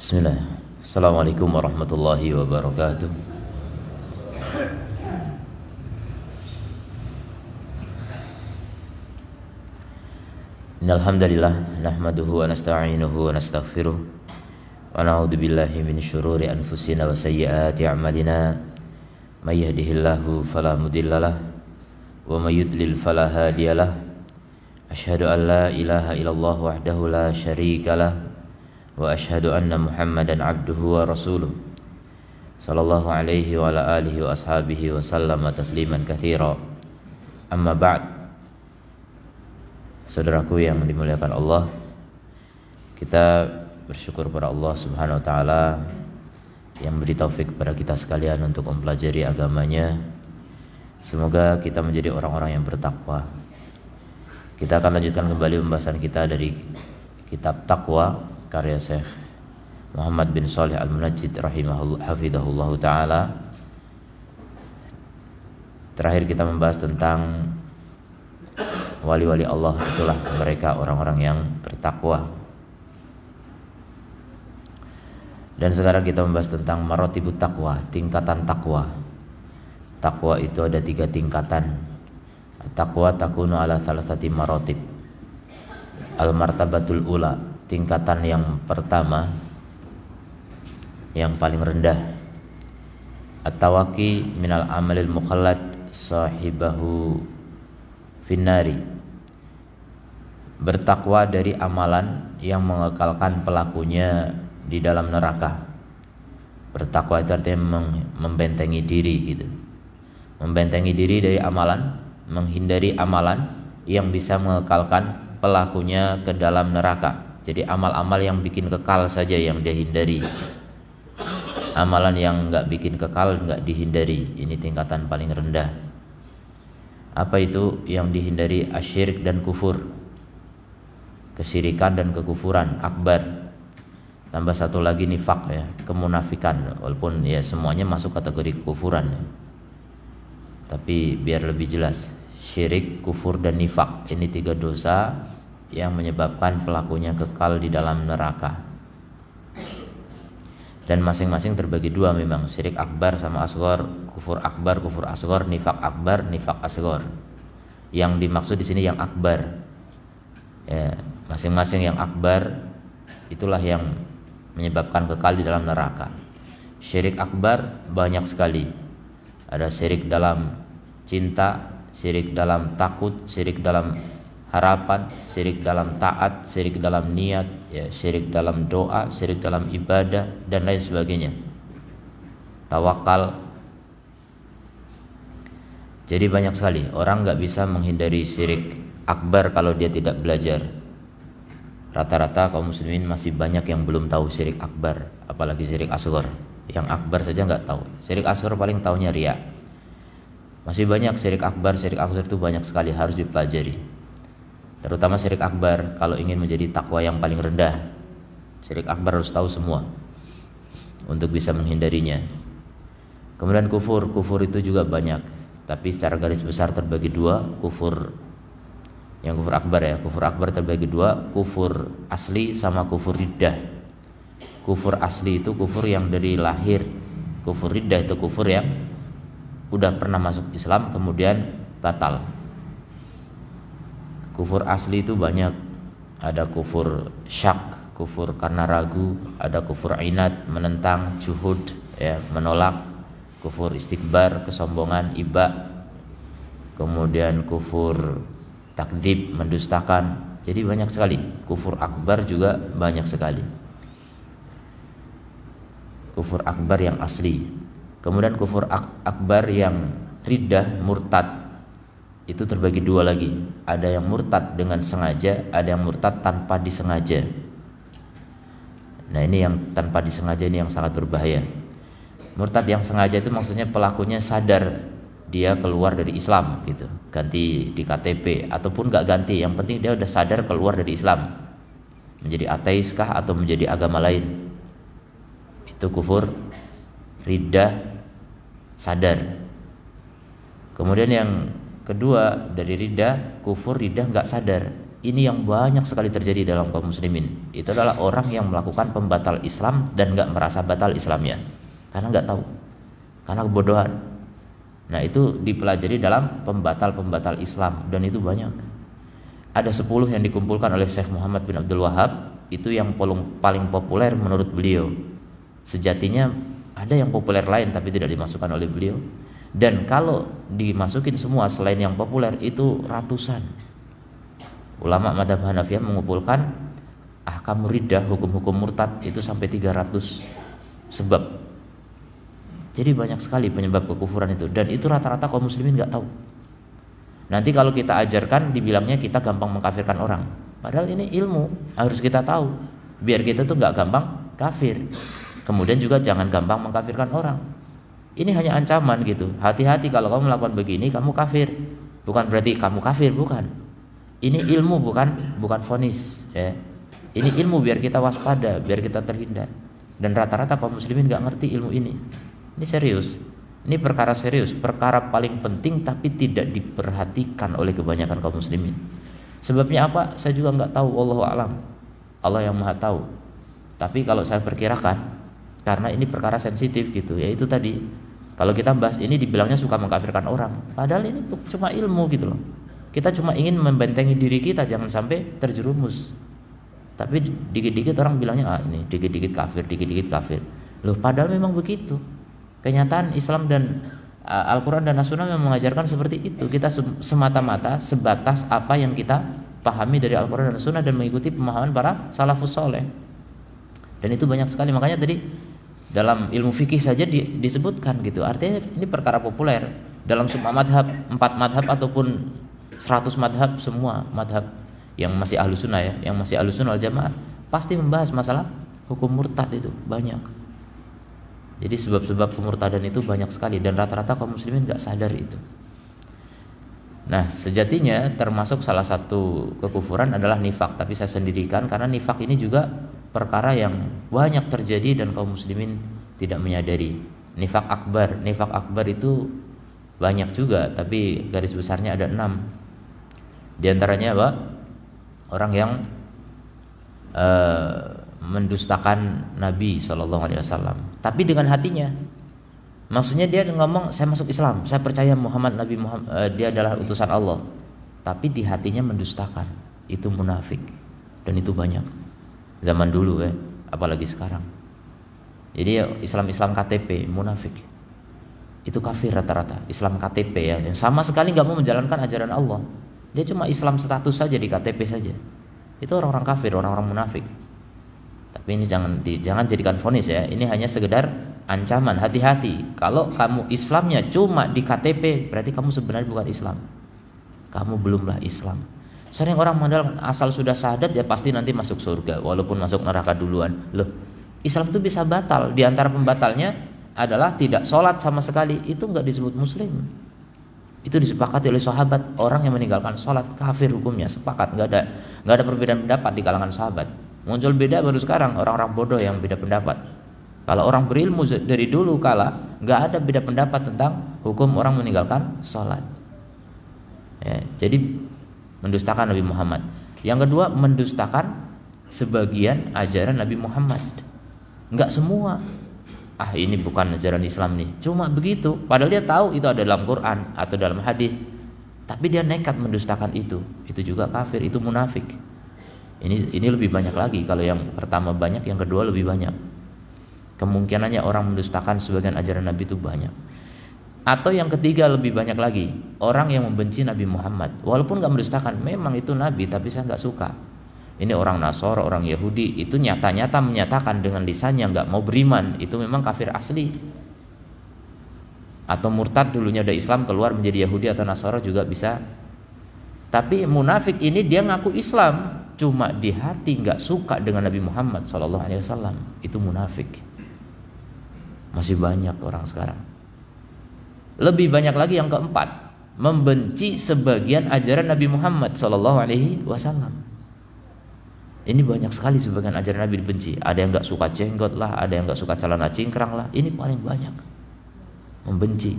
Bismillah. Assalamualaikum warahmatullahi wabarakatuh. Innal hamdalillah nahmaduhu wa nasta'inuhu wa nastaghfiruh wa na'udzu billahi min syururi anfusina wa sayyiati a'malina. May yahdihillahu fala mudhillalah wa may yudlil fala hadiyalah. Asyhadu an la ilaha illallah wahdahu la syarikalah wa asyhadu anna Muhammadan abduhu wa rasuluh sallallahu alaihi wa ala alihi wa ashabihi wa sallama tasliman katsira. Amma ba'd. Saudaraku yang dimuliakan Allah, kita bersyukur pada Allah Subhanahu wa taala yang beri taufik kepada kita sekalian untuk mempelajari agamanya. Semoga kita menjadi orang-orang yang bertakwa. Kita akan lanjutkan kembali pembahasan kita dari kitab Taqwa karya Syekh Muhammad bin Shalih Al-Munajjid hafidhahullahu ta'ala. Terakhir kita membahas tentang wali-wali Allah, itulah mereka orang-orang yang bertakwa. Dan sekarang kita membahas tentang maratibut taqwa, tingkatan takwa. Takwa itu ada 3 tingkatan. Taqwa takunu ala salasati maratib. Al-martabatul ula, tingkatan yang pertama, yang paling rendah. At-tawaqi minal amalil mukhallad sahibahu finnari, bertakwa dari amalan yang mengekalkan pelakunya di dalam neraka. Bertakwa itu artinya membentengi diri gitu. Membentengi diri dari amalan, menghindari amalan yang bisa mengekalkan pelakunya ke dalam neraka. Jadi amal-amal yang bikin kekal saja yang dia hindari. Amalan yang enggak bikin kekal enggak dihindari. Ini tingkatan paling rendah. Apa itu yang dihindari? Asyirik dan kufur. Kesyirikan dan kekufuran akbar. Tambah satu lagi nifak ya, kemunafikan. Walaupun ya semuanya masuk kategori kekufuran ya. Tapi biar lebih jelas, syirik, kufur dan nifak, ini 3 dosa yang menyebabkan pelakunya kekal di dalam neraka. Dan masing-masing terbagi 2 memang, syirik akbar sama asghar, kufur asghar, nifak akbar, nifak asghar. Yang dimaksud di sini yang akbar. Ya, masing-masing yang akbar itulah yang menyebabkan kekal di dalam neraka. Syirik akbar banyak sekali. Ada syirik dalam cinta, syirik dalam takut, syirik dalam harapan, syirik dalam taat, syirik dalam niat, ya, syirik dalam doa, syirik dalam ibadah dan lain sebagainya. Tawakal. Jadi banyak sekali. Orang nggak bisa menghindari syirik akbar kalau dia tidak belajar. Rata-rata kaum muslimin masih banyak yang belum tahu syirik akbar, apalagi syirik asghar. Yang akbar saja nggak tahu. Syirik asghar paling taunya riya. Masih banyak syirik asghar itu banyak sekali, harus dipelajari. Terutama syirik akbar kalau ingin menjadi takwa yang paling rendah. Syirik akbar harus tahu semua untuk bisa menghindarinya. Kemudian kufur itu juga banyak, tapi secara garis besar terbagi 2, kufur yang kufur akbar ya. Kufur akbar terbagi 2, kufur asli sama kufur riddah. Kufur asli itu kufur yang dari lahir. Kufur riddah itu kufur yang udah pernah masuk Islam kemudian batal. Kufur asli itu banyak. Ada kufur syak, kufur karena ragu. Ada kufur inat, menentang, juhud ya, menolak. Kufur istikbar, kesombongan, iba. Kemudian kufur takdzib, mendustakan. Jadi banyak sekali. Kufur akbar juga banyak sekali. Kufur akbar yang asli. Kemudian kufur akbar yang riddah, murtad, itu terbagi 2 lagi. Ada yang murtad dengan sengaja, ada yang murtad tanpa disengaja. Nah ini yang tanpa disengaja ini yang sangat berbahaya. Murtad yang sengaja itu maksudnya pelakunya sadar dia keluar dari Islam gitu, ganti di KTP ataupun gak ganti, yang penting dia udah sadar keluar dari Islam, menjadi ateis kah atau menjadi agama lain. Itu kufur riddah sadar. Kemudian yang kedua dari riddah, kufur riddah nggak sadar. ini yang banyak sekali terjadi dalam kaum muslimin. Itu adalah orang yang melakukan pembatal Islam dan nggak merasa batal Islamnya, karena nggak tahu, karena kebodohan. Nah, itu dipelajari dalam pembatal-pembatal Islam, dan itu banyak. Ada 10 yang dikumpulkan oleh Syekh Muhammad bin Abdul Wahab, itu yang paling populer menurut beliau. Sejatinya ada yang populer lain tapi tidak dimasukkan oleh beliau. Dan kalau dimasukin semua selain yang populer itu ratusan. Ulama madhab Hanafiyah mengumpulkan ahkam riddah, hukum-hukum murtad itu sampai 300 sebab. Jadi banyak sekali penyebab kekufuran itu, dan itu rata-rata kaum muslimin nggak tahu. Nanti kalau kita ajarkan dibilangnya kita gampang mengkafirkan orang. Padahal ini ilmu, harus kita tahu biar kita tuh nggak gampang kafir. Kemudian juga jangan gampang mengkafirkan orang. Ini hanya ancaman gitu. Hati-hati kalau kamu melakukan begini kamu kafir. Bukan berarti kamu kafir, bukan. Ini ilmu, bukan vonis ya. Ini ilmu biar kita waspada, biar kita terhindar. Dan rata-rata kaum muslimin nggak ngerti ilmu ini. Ini serius. Ini perkara serius, perkara paling penting tapi tidak diperhatikan oleh kebanyakan kaum muslimin. Sebabnya apa? Saya juga nggak tahu, wallahu alam. Allah yang maha tahu. Tapi kalau saya perkirakan, karena ini perkara sensitif gitu, ya itu tadi. Kalau kita bahas ini dibilangnya suka mengkafirkan orang, padahal ini cuma ilmu gitu loh. Kita cuma ingin membentengi diri kita jangan sampai terjerumus. Tapi dikit-dikit orang bilangnya ini dikit-dikit kafir. Loh, padahal memang begitu. Kenyataan Islam dan Al-Quran dan As-Sunnah yang mengajarkan seperti itu. Kita semata-mata sebatas apa yang kita pahami dari Al-Quran dan As-Sunnah dan mengikuti pemahaman para salafus soleh. Dan itu banyak sekali. Makanya tadi dalam ilmu fikih saja disebutkan gitu. Artinya ini perkara populer dalam semua madhab, 4 madhab ataupun 100 madhab, semua madhab yang masih ahlu sunnah ya, yang masih ahlu sunnah wal jamaah pasti membahas masalah hukum murtad itu banyak. Jadi sebab-sebab kemurtadan itu banyak sekali dan rata-rata kaum muslimin gak sadar itu. Nah, sejatinya termasuk salah satu kekufuran adalah nifak, tapi saya sendirikan karena nifak ini juga perkara yang banyak terjadi dan kaum muslimin tidak menyadari. Nifak akbar itu banyak juga, tapi garis besarnya ada 6. Di antaranya apa? Orang yang mendustakan Nabi SAW, tapi dengan hatinya. Maksudnya dia ngomong saya masuk Islam, saya percaya Nabi Muhammad dia adalah utusan Allah, tapi di hatinya mendustakan. Itu munafik, dan itu banyak zaman dulu ya, apalagi sekarang. Jadi Islam KTP munafik, itu kafir rata-rata. Islam KTP ya, yang sama sekali nggak mau menjalankan ajaran Allah. Dia cuma Islam status saja di KTP saja. Itu orang-orang kafir, orang-orang munafik. Tapi ini jangan jadikan vonis ya. Ini hanya sekedar ancaman. Hati-hati. Kalau kamu Islamnya cuma di KTP, berarti kamu sebenarnya bukan Islam. Kamu belumlah Islam. Sering orang mengandalkan asal sudah syahadat ya pasti nanti masuk surga, walaupun masuk neraka duluan. Loh, Islam itu bisa batal. Di antara pembatalnya adalah tidak sholat sama sekali. Itu nggak disebut muslim. Itu disepakati oleh sahabat. Orang yang meninggalkan sholat kafir hukumnya, sepakat. Nggak ada perbedaan pendapat di kalangan sahabat. Muncul beda baru sekarang, orang-orang bodoh yang beda pendapat. Kalau orang berilmu dari dulu kala nggak ada beda pendapat tentang hukum orang meninggalkan sholat ya. Jadi mendustakan Nabi Muhammad. Yang kedua, mendustakan sebagian ajaran Nabi Muhammad. Nggak semua. Ini bukan ajaran Islam nih, cuma begitu. Padahal dia tahu itu ada dalam Quran atau dalam hadis, tapi dia nekat mendustakan itu juga kafir, itu munafik. Ini lebih banyak lagi. Kalau yang pertama banyak, yang kedua lebih banyak. Kemungkinannya orang mendustakan sebagian ajaran Nabi itu banyak. Atau yang ketiga lebih banyak lagi, orang yang membenci Nabi Muhammad, walaupun nggak mendustakan, memang itu Nabi tapi saya nggak suka. Ini orang Nasara, orang Yahudi, itu nyata-nyata menyatakan dengan lisannya nggak mau beriman, itu memang kafir asli. Atau murtad, dulunya udah Islam keluar menjadi Yahudi atau Nasara juga bisa. Tapi munafik ini dia ngaku Islam, cuma di hati nggak suka dengan Nabi Muhammad SAW. Itu munafik. Masih banyak orang sekarang. Lebih banyak lagi yang keempat, membenci sebagian ajaran Nabi Muhammad SAW. Ini banyak sekali sebagian ajaran Nabi dibenci. Ada yang nggak suka jenggot lah, ada yang nggak suka celana cingkrang lah. Ini paling banyak membenci.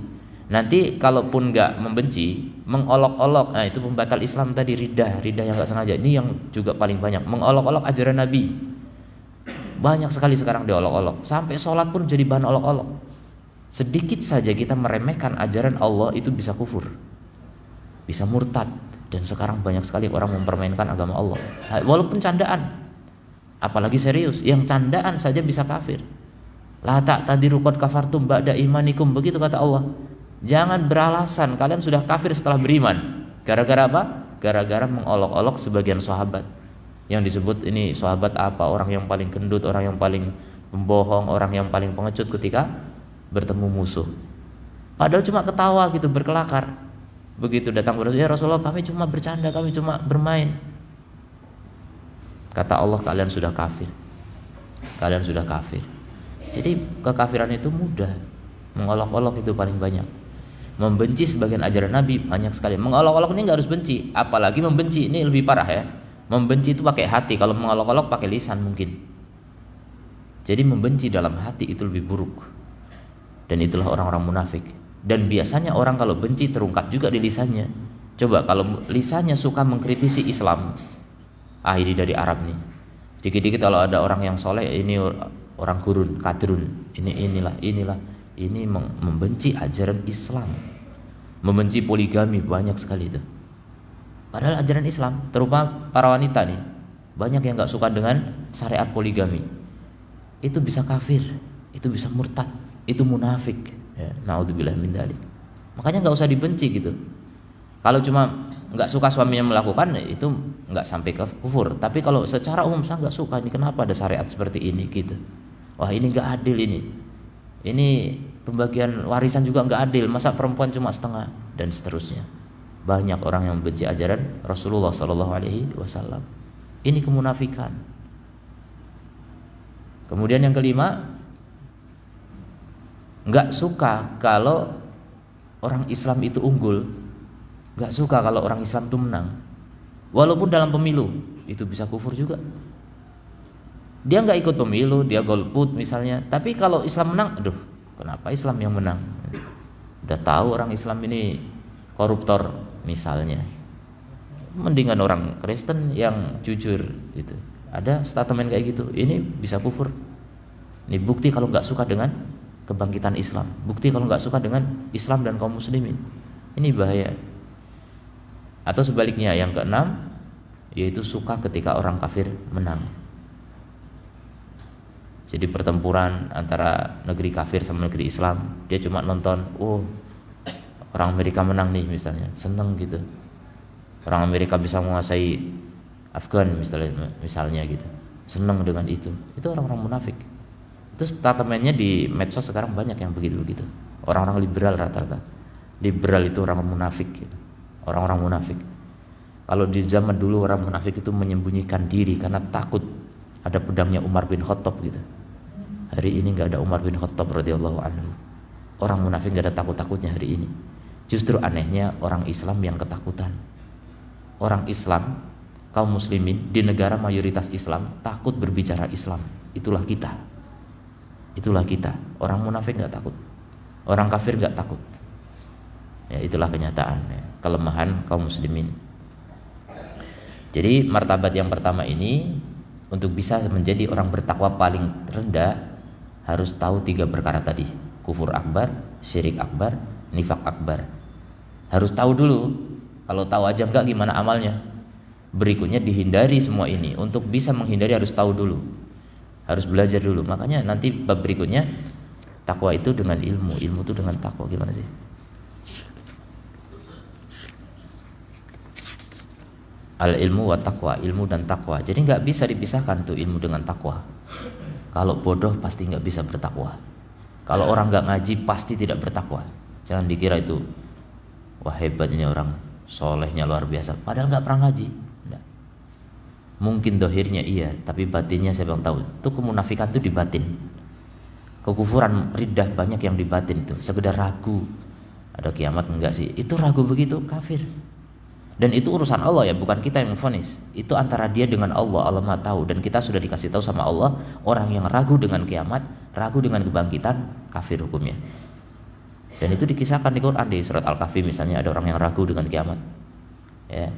Nanti kalaupun nggak membenci, mengolok-olok, nah itu pembatal Islam tadi, ridah yang nggak sengaja. Ini yang juga paling banyak, mengolok-olok ajaran Nabi. Banyak sekali sekarang diolok-olok, sampai sholat pun jadi bahan olok-olok. Sedikit saja kita meremehkan ajaran Allah itu bisa kufur, bisa murtad. Dan sekarang banyak sekali orang mempermainkan agama Allah, walaupun candaan, apalagi serius. Yang candaan saja bisa kafir. La ta'tadiru qad kafartum ba'da imanikum, begitu kata Allah. Jangan beralasan kalian sudah kafir setelah beriman. Gara-gara apa? Gara-gara mengolok-olok sebagian sahabat. Yang disebut ini sahabat apa? Orang yang paling gendut, orang yang paling pembohong, orang yang paling pengecut ketika bertemu musuh. Padahal cuma ketawa gitu, berkelakar. Begitu datang kepada Rasulullah, kami cuma bercanda, kami cuma bermain. Kata Allah, kalian sudah kafir. Kalian sudah kafir. Jadi kekafiran itu mudah. Mengolok-olok itu paling banyak. Membenci sebagian ajaran Nabi banyak sekali. Mengolok-olok ini nggak harus benci, apalagi membenci ini lebih parah ya. Membenci itu pakai hati, kalau mengolok-olok pakai lisan mungkin. Jadi membenci dalam hati itu lebih buruk. Dan itulah orang-orang munafik. Dan biasanya orang kalau benci terungkap juga di lisannya. Coba kalau lisannya suka mengkritisi Islam, ini dari Arab nih. Dikit-dikit kalau ada orang yang soleh, ini orang gurun, kadrun, inilah. Ini membenci ajaran Islam, membenci poligami, banyak sekali itu. Padahal ajaran Islam, terutama para wanita nih, banyak yang nggak suka dengan syariat poligami. Itu bisa kafir, itu bisa murtad, itu munafik. Ya, naudzubillah min dzalik. Makanya nggak usah dibenci gitu. Kalau cuma nggak suka suaminya melakukan, itu nggak sampai ke kufur. Tapi kalau secara umum saya nggak suka, ini kenapa ada syariat seperti ini gitu. Wah ini nggak adil ini. Ini pembagian warisan juga nggak adil, masa perempuan cuma setengah, dan seterusnya. Banyak orang yang benci ajaran Rasulullah SAW. Ini kemunafikan. Kemudian yang kelima, nggak suka kalau orang Islam itu unggul, nggak suka kalau orang Islam itu menang, walaupun dalam pemilu itu bisa kufur juga. Dia nggak ikut pemilu, dia golput misalnya, tapi kalau Islam menang, aduh, kenapa Islam yang menang? Udah tahu orang Islam ini koruptor misalnya, mendingan orang Kristen yang jujur gitu. Ada statement kayak gitu, ini bisa kufur. Ini bukti kalau nggak suka dengan kebangkitan Islam, bukti kalau nggak suka dengan Islam dan kaum muslimin. Ini bahaya. Atau sebaliknya, yang keenam, yaitu suka ketika orang kafir menang. Jadi pertempuran antara negeri kafir sama negeri Islam, dia cuma nonton, orang Amerika menang nih misalnya, seneng gitu. Orang Amerika bisa menguasai Afgan misalnya gitu, seneng dengan itu. Itu orang-orang munafik. Itu statementnya di medsos sekarang banyak yang begitu-begitu. Orang-orang liberal rata-rata. Liberal itu orang munafik gitu. Orang-orang munafik. Kalau di zaman dulu orang munafik itu menyembunyikan diri karena takut ada pedangnya Umar bin Khattab gitu. Hari ini nggak ada Umar bin Khattab radhiyallahu anhu. Orang munafik nggak ada takut-takutnya hari ini. Justru anehnya orang Islam yang ketakutan. Orang Islam, kaum muslimin di negara mayoritas Islam takut berbicara Islam. Itulah kita. Itulah kita. Orang munafik nggak takut. Orang kafir nggak takut. Ya, itulah kenyataan ya, kelemahan kaum muslimin. Jadi martabat yang pertama ini, untuk bisa menjadi orang bertakwa paling rendah, harus tahu 3 perkara tadi: kufur akbar, syirik akbar, nifak akbar. Harus tahu dulu. Kalau tahu aja enggak, gimana amalnya? Berikutnya dihindari semua ini. Untuk bisa menghindari harus tahu dulu, harus belajar dulu. Makanya nanti bab berikutnya, takwa itu dengan ilmu, ilmu itu dengan takwa. Gimana sih? Al ilmu wa taqwa, ilmu dan takwa. Jadi nggak bisa dipisahkan tuh ilmu dengan takwa. Kalau bodoh pasti nggak bisa bertakwa. Kalau orang nggak ngaji pasti tidak bertakwa. Jangan dikira itu, wah hebat ini orang, solehnya luar biasa, padahal nggak pernah ngaji. Nggak. Mungkin dohirnya iya, tapi batinnya saya belum tahu. Itu kemunafikan itu di batin. Kekufuran, riddah banyak yang di batin itu. Sekedar ragu, ada kiamat enggak sih? Itu ragu begitu kafir. Dan itu urusan Allah ya, bukan kita yang memvonis. Itu antara dia dengan Allah, Allah Maha tahu. Dan kita sudah dikasih tahu sama Allah, orang yang ragu dengan kiamat, ragu dengan kebangkitan, kafir hukumnya. Dan itu dikisahkan di Quran di surat Al-Kahfi misalnya, ada orang yang ragu dengan kiamat. Ya.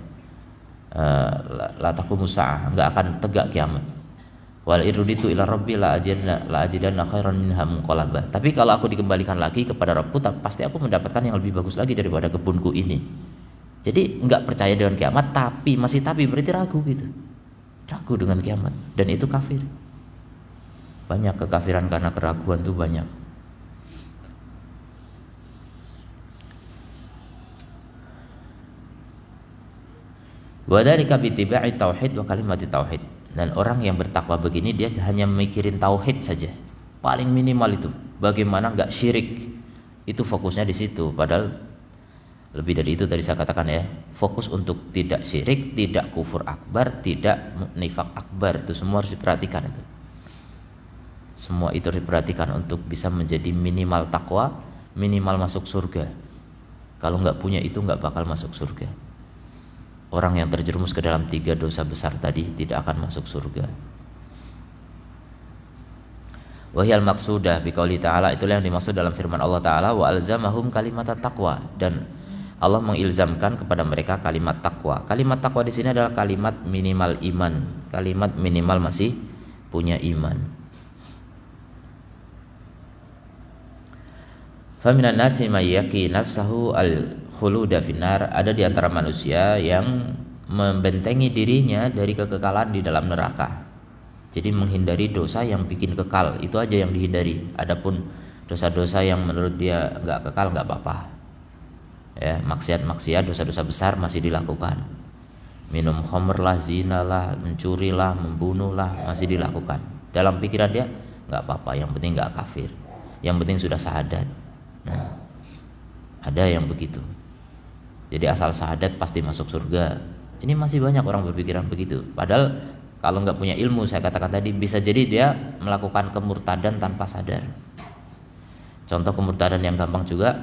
La taqumu sa'ah, enggak akan tegak kiamat. Wal iruditu ila rabbi la ajidanna khairan minha munqalaba. Tapi kalau aku dikembalikan lagi kepada Rabbku, pasti aku mendapatkan yang lebih bagus lagi daripada kebunku ini. Jadi enggak percaya dengan kiamat, tapi berarti ragu gitu. Ragu dengan kiamat, dan itu kafir. Banyak kekafiran karena keraguan itu banyak. Wa dzalika bi ittiba'i tauhid wa kalimati tauhid. Dan orang yang bertakwa begini dia hanya mikirin tauhid saja. Paling minimal itu. Bagaimana enggak syirik. Itu fokusnya di situ. Padahal lebih dari itu tadi saya katakan ya. Fokus untuk tidak syirik, tidak kufur akbar, tidak nifak akbar. Itu semua harus diperhatikan itu. Semua itu harus diperhatikan untuk bisa menjadi minimal takwa, minimal masuk surga. Kalau enggak punya itu enggak bakal masuk surga. Orang yang terjerumus ke dalam 3 dosa besar tadi tidak akan masuk surga. Wahyal maqsudah biqauli ta'ala, itulah yang dimaksud dalam firman Allah Ta'ala, wa alzamahum kalimat taqwa, dan Allah mengilzamkan kepada mereka kalimat takwa. Kalimat takwa di sini adalah kalimat minimal iman, kalimat minimal masih punya iman. Faminan nasi may yaqi nafsahu al-khuluda finnar, ada di antara manusia yang membentengi dirinya dari kekekalan di dalam neraka. Jadi menghindari dosa yang bikin kekal, itu aja yang dihindari. Adapun dosa-dosa yang menurut dia enggak kekal enggak apa-apa. Ya, maksiat-maksiat, dosa-dosa besar masih dilakukan. Minum khamr lah, zina lah, mencuri lah, membunuh lah, masih dilakukan. Dalam pikiran dia enggak apa-apa, yang penting enggak kafir. Yang penting sudah syahadat. Nah, ada yang begitu. Jadi asal syahadat pasti masuk surga. Ini masih banyak orang berpikiran begitu. Padahal kalau nggak punya ilmu, saya katakan tadi, bisa jadi dia melakukan kemurtadan tanpa sadar. Contoh kemurtadan yang gampang juga,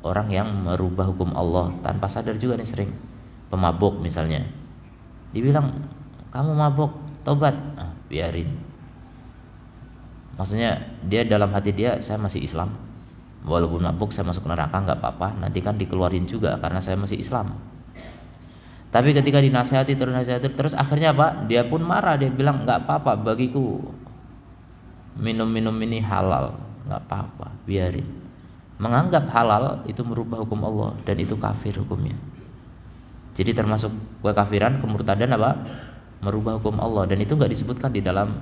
orang yang merubah hukum Allah tanpa sadar juga nih sering. Pemabuk misalnya, dibilang kamu mabuk, tobat, biarin. Maksudnya dia dalam hati dia, saya masih Islam. Walaupun mabuk saya masuk neraka nggak apa-apa, nanti kan dikeluarin juga karena saya masih Islam. Tapi ketika dinasihati terus akhirnya apa? Dia pun marah, dia bilang nggak apa-apa bagiku, minum ini halal, nggak apa-apa, biarin. Menganggap halal itu merubah hukum Allah dan itu kafir hukumnya. Jadi termasuk kekafiran, kemurtadan apa? Merubah hukum Allah, dan itu nggak disebutkan di dalam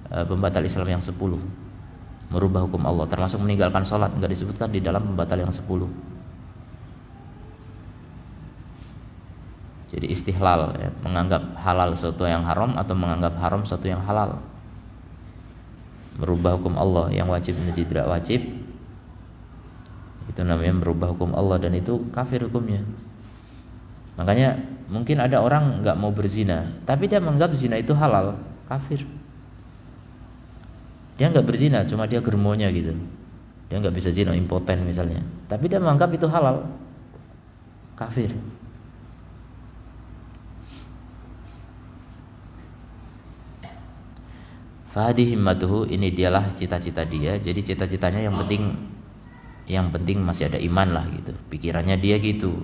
pembatal Islam yang 10. Merubah hukum Allah, termasuk meninggalkan sholat, enggak disebutkan di dalam pembatal yang 10. Jadi istihlal, ya, menganggap halal sesuatu yang haram atau menganggap haram sesuatu yang halal. Merubah hukum Allah, yang wajib menjadi tidak wajib, itu namanya merubah hukum Allah, dan itu kafir hukumnya. Makanya mungkin ada orang enggak mau berzina, tapi dia menganggap zina itu halal, kafir. Dia nggak berzina, cuma dia germonya gitu. Dia nggak bisa zina, impoten misalnya. Tapi dia menganggap itu halal, kafir. Fahadi himmatuhu, ini dialah cita-cita dia. Jadi cita-citanya yang penting masih ada iman lah gitu. Pikirannya dia gitu.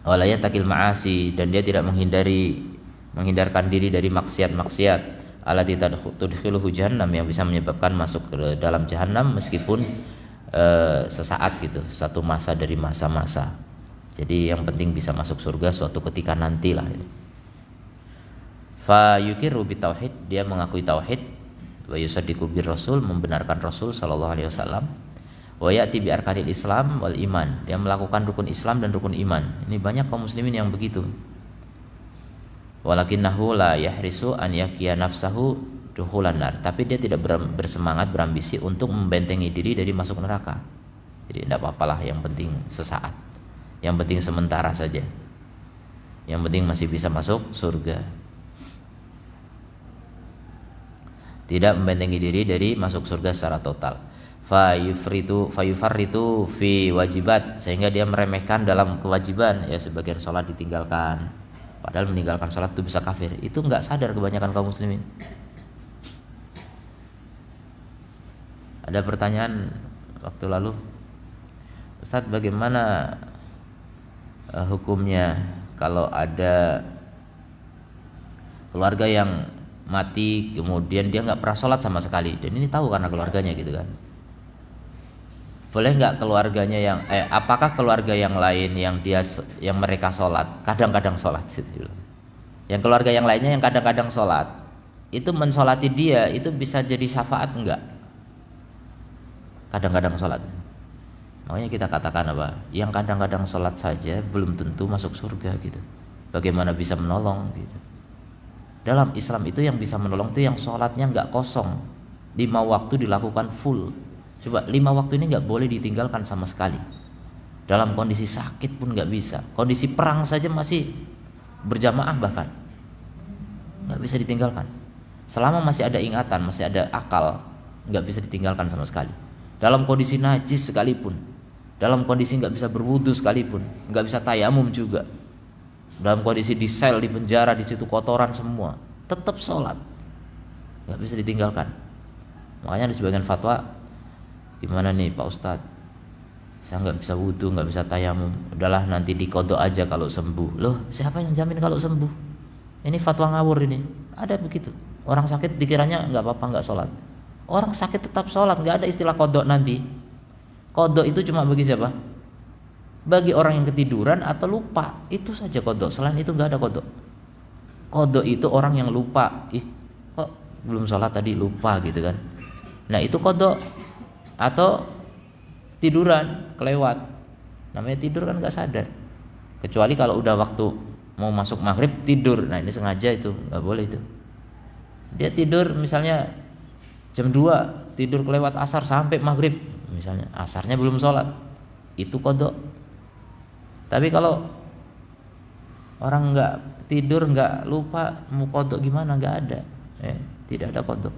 Walaya takil ma'asi, dan dia tidak menghindarkan diri dari maksiat-maksiat. Allati tudkhiluhu jahannam, yang bisa menyebabkan masuk ke dalam jahannam meskipun sesaat gitu, satu masa dari masa-masa. Jadi yang penting bisa masuk surga suatu ketika nantilah. Fa yuqirru bitauhid, dia mengakui tauhid, wa yusaddiqu bir rasul, membenarkan Rasul sallallahu alaihi wasallam, wa ya'ti bi arkanil Islam wal iman, dia melakukan rukun Islam dan rukun iman. Ini banyak kaum muslimin yang begitu. Walakinnahu la yahrisu an yaqiya nafsahu dukhulan nar, tapi dia tidak bersemangat, berambisi untuk membentengi diri dari masuk neraka. Jadi tidak apa-apalah, yang penting sesaat, yang penting sementara saja, yang penting masih bisa masuk surga. Tidak membentengi diri dari masuk surga secara total. Fayufarritu fi wajibat, sehingga dia meremehkan dalam kewajiban, ya sebagian sholat ditinggalkan. Padahal meninggalkan sholat itu bisa kafir. Itu enggak sadar kebanyakan kaum muslimin. Ada pertanyaan, waktu lalu. Ustadz, bagaimana hukumnya kalau ada keluarga yang mati kemudian dia nggak pernah sholat sama sekali, dan ini tahu karena keluarganya gitu kan? Boleh nggak keluarganya yang apakah keluarga yang lain yang mereka sholat kadang-kadang sholat gitu, yang keluarga yang lainnya yang kadang-kadang sholat itu mensolati dia itu bisa jadi syafaat enggak? Kadang-kadang sholat, makanya kita katakan apa? Yang kadang-kadang sholat saja belum tentu masuk surga gitu. Bagaimana bisa menolong gitu? Dalam Islam itu yang bisa menolong itu yang sholatnya nggak kosong, 5 waktu dilakukan full. Coba 5 waktu ini nggak boleh ditinggalkan sama sekali. Dalam kondisi sakit pun nggak bisa. Kondisi perang saja masih berjamaah bahkan nggak bisa ditinggalkan. Selama masih ada ingatan, masih ada akal, nggak bisa ditinggalkan sama sekali. Dalam kondisi najis sekalipun, dalam kondisi nggak bisa berwudu sekalipun, nggak bisa tayamum juga, dalam kondisi di sel, di penjara, di situ kotoran semua, tetap sholat, nggak bisa ditinggalkan. Makanya di sebagian fatwa, gimana nih Pak Ustadz, saya nggak bisa wudu, nggak bisa tayamum, udahlah nanti dikodok aja kalau sembuh. Loh, siapa yang jamin kalau sembuh? Ini fatwa ngawur ini. Ada begitu, orang sakit dikiranya nggak apa-apa nggak sholat. Orang sakit tetap sholat, nggak ada istilah kodok nanti. Kodok itu cuma bagi siapa? Bagi orang yang ketiduran atau lupa, itu saja kodok. Selain itu nggak ada kodok. Kodok itu orang yang lupa, kok belum sholat tadi, lupa gitu kan. Nah itu kodok. Atau tiduran kelewat, namanya tidur kan nggak sadar. Kecuali kalau udah waktu mau masuk maghrib tidur, nah ini sengaja, itu nggak boleh itu. Dia tidur misalnya jam 2, tidur kelewat asar sampai maghrib, misalnya asarnya belum sholat, itu kodok. Tapi kalau orang nggak tidur, nggak lupa, mau kodok gimana? Nggak ada, tidak ada kodok.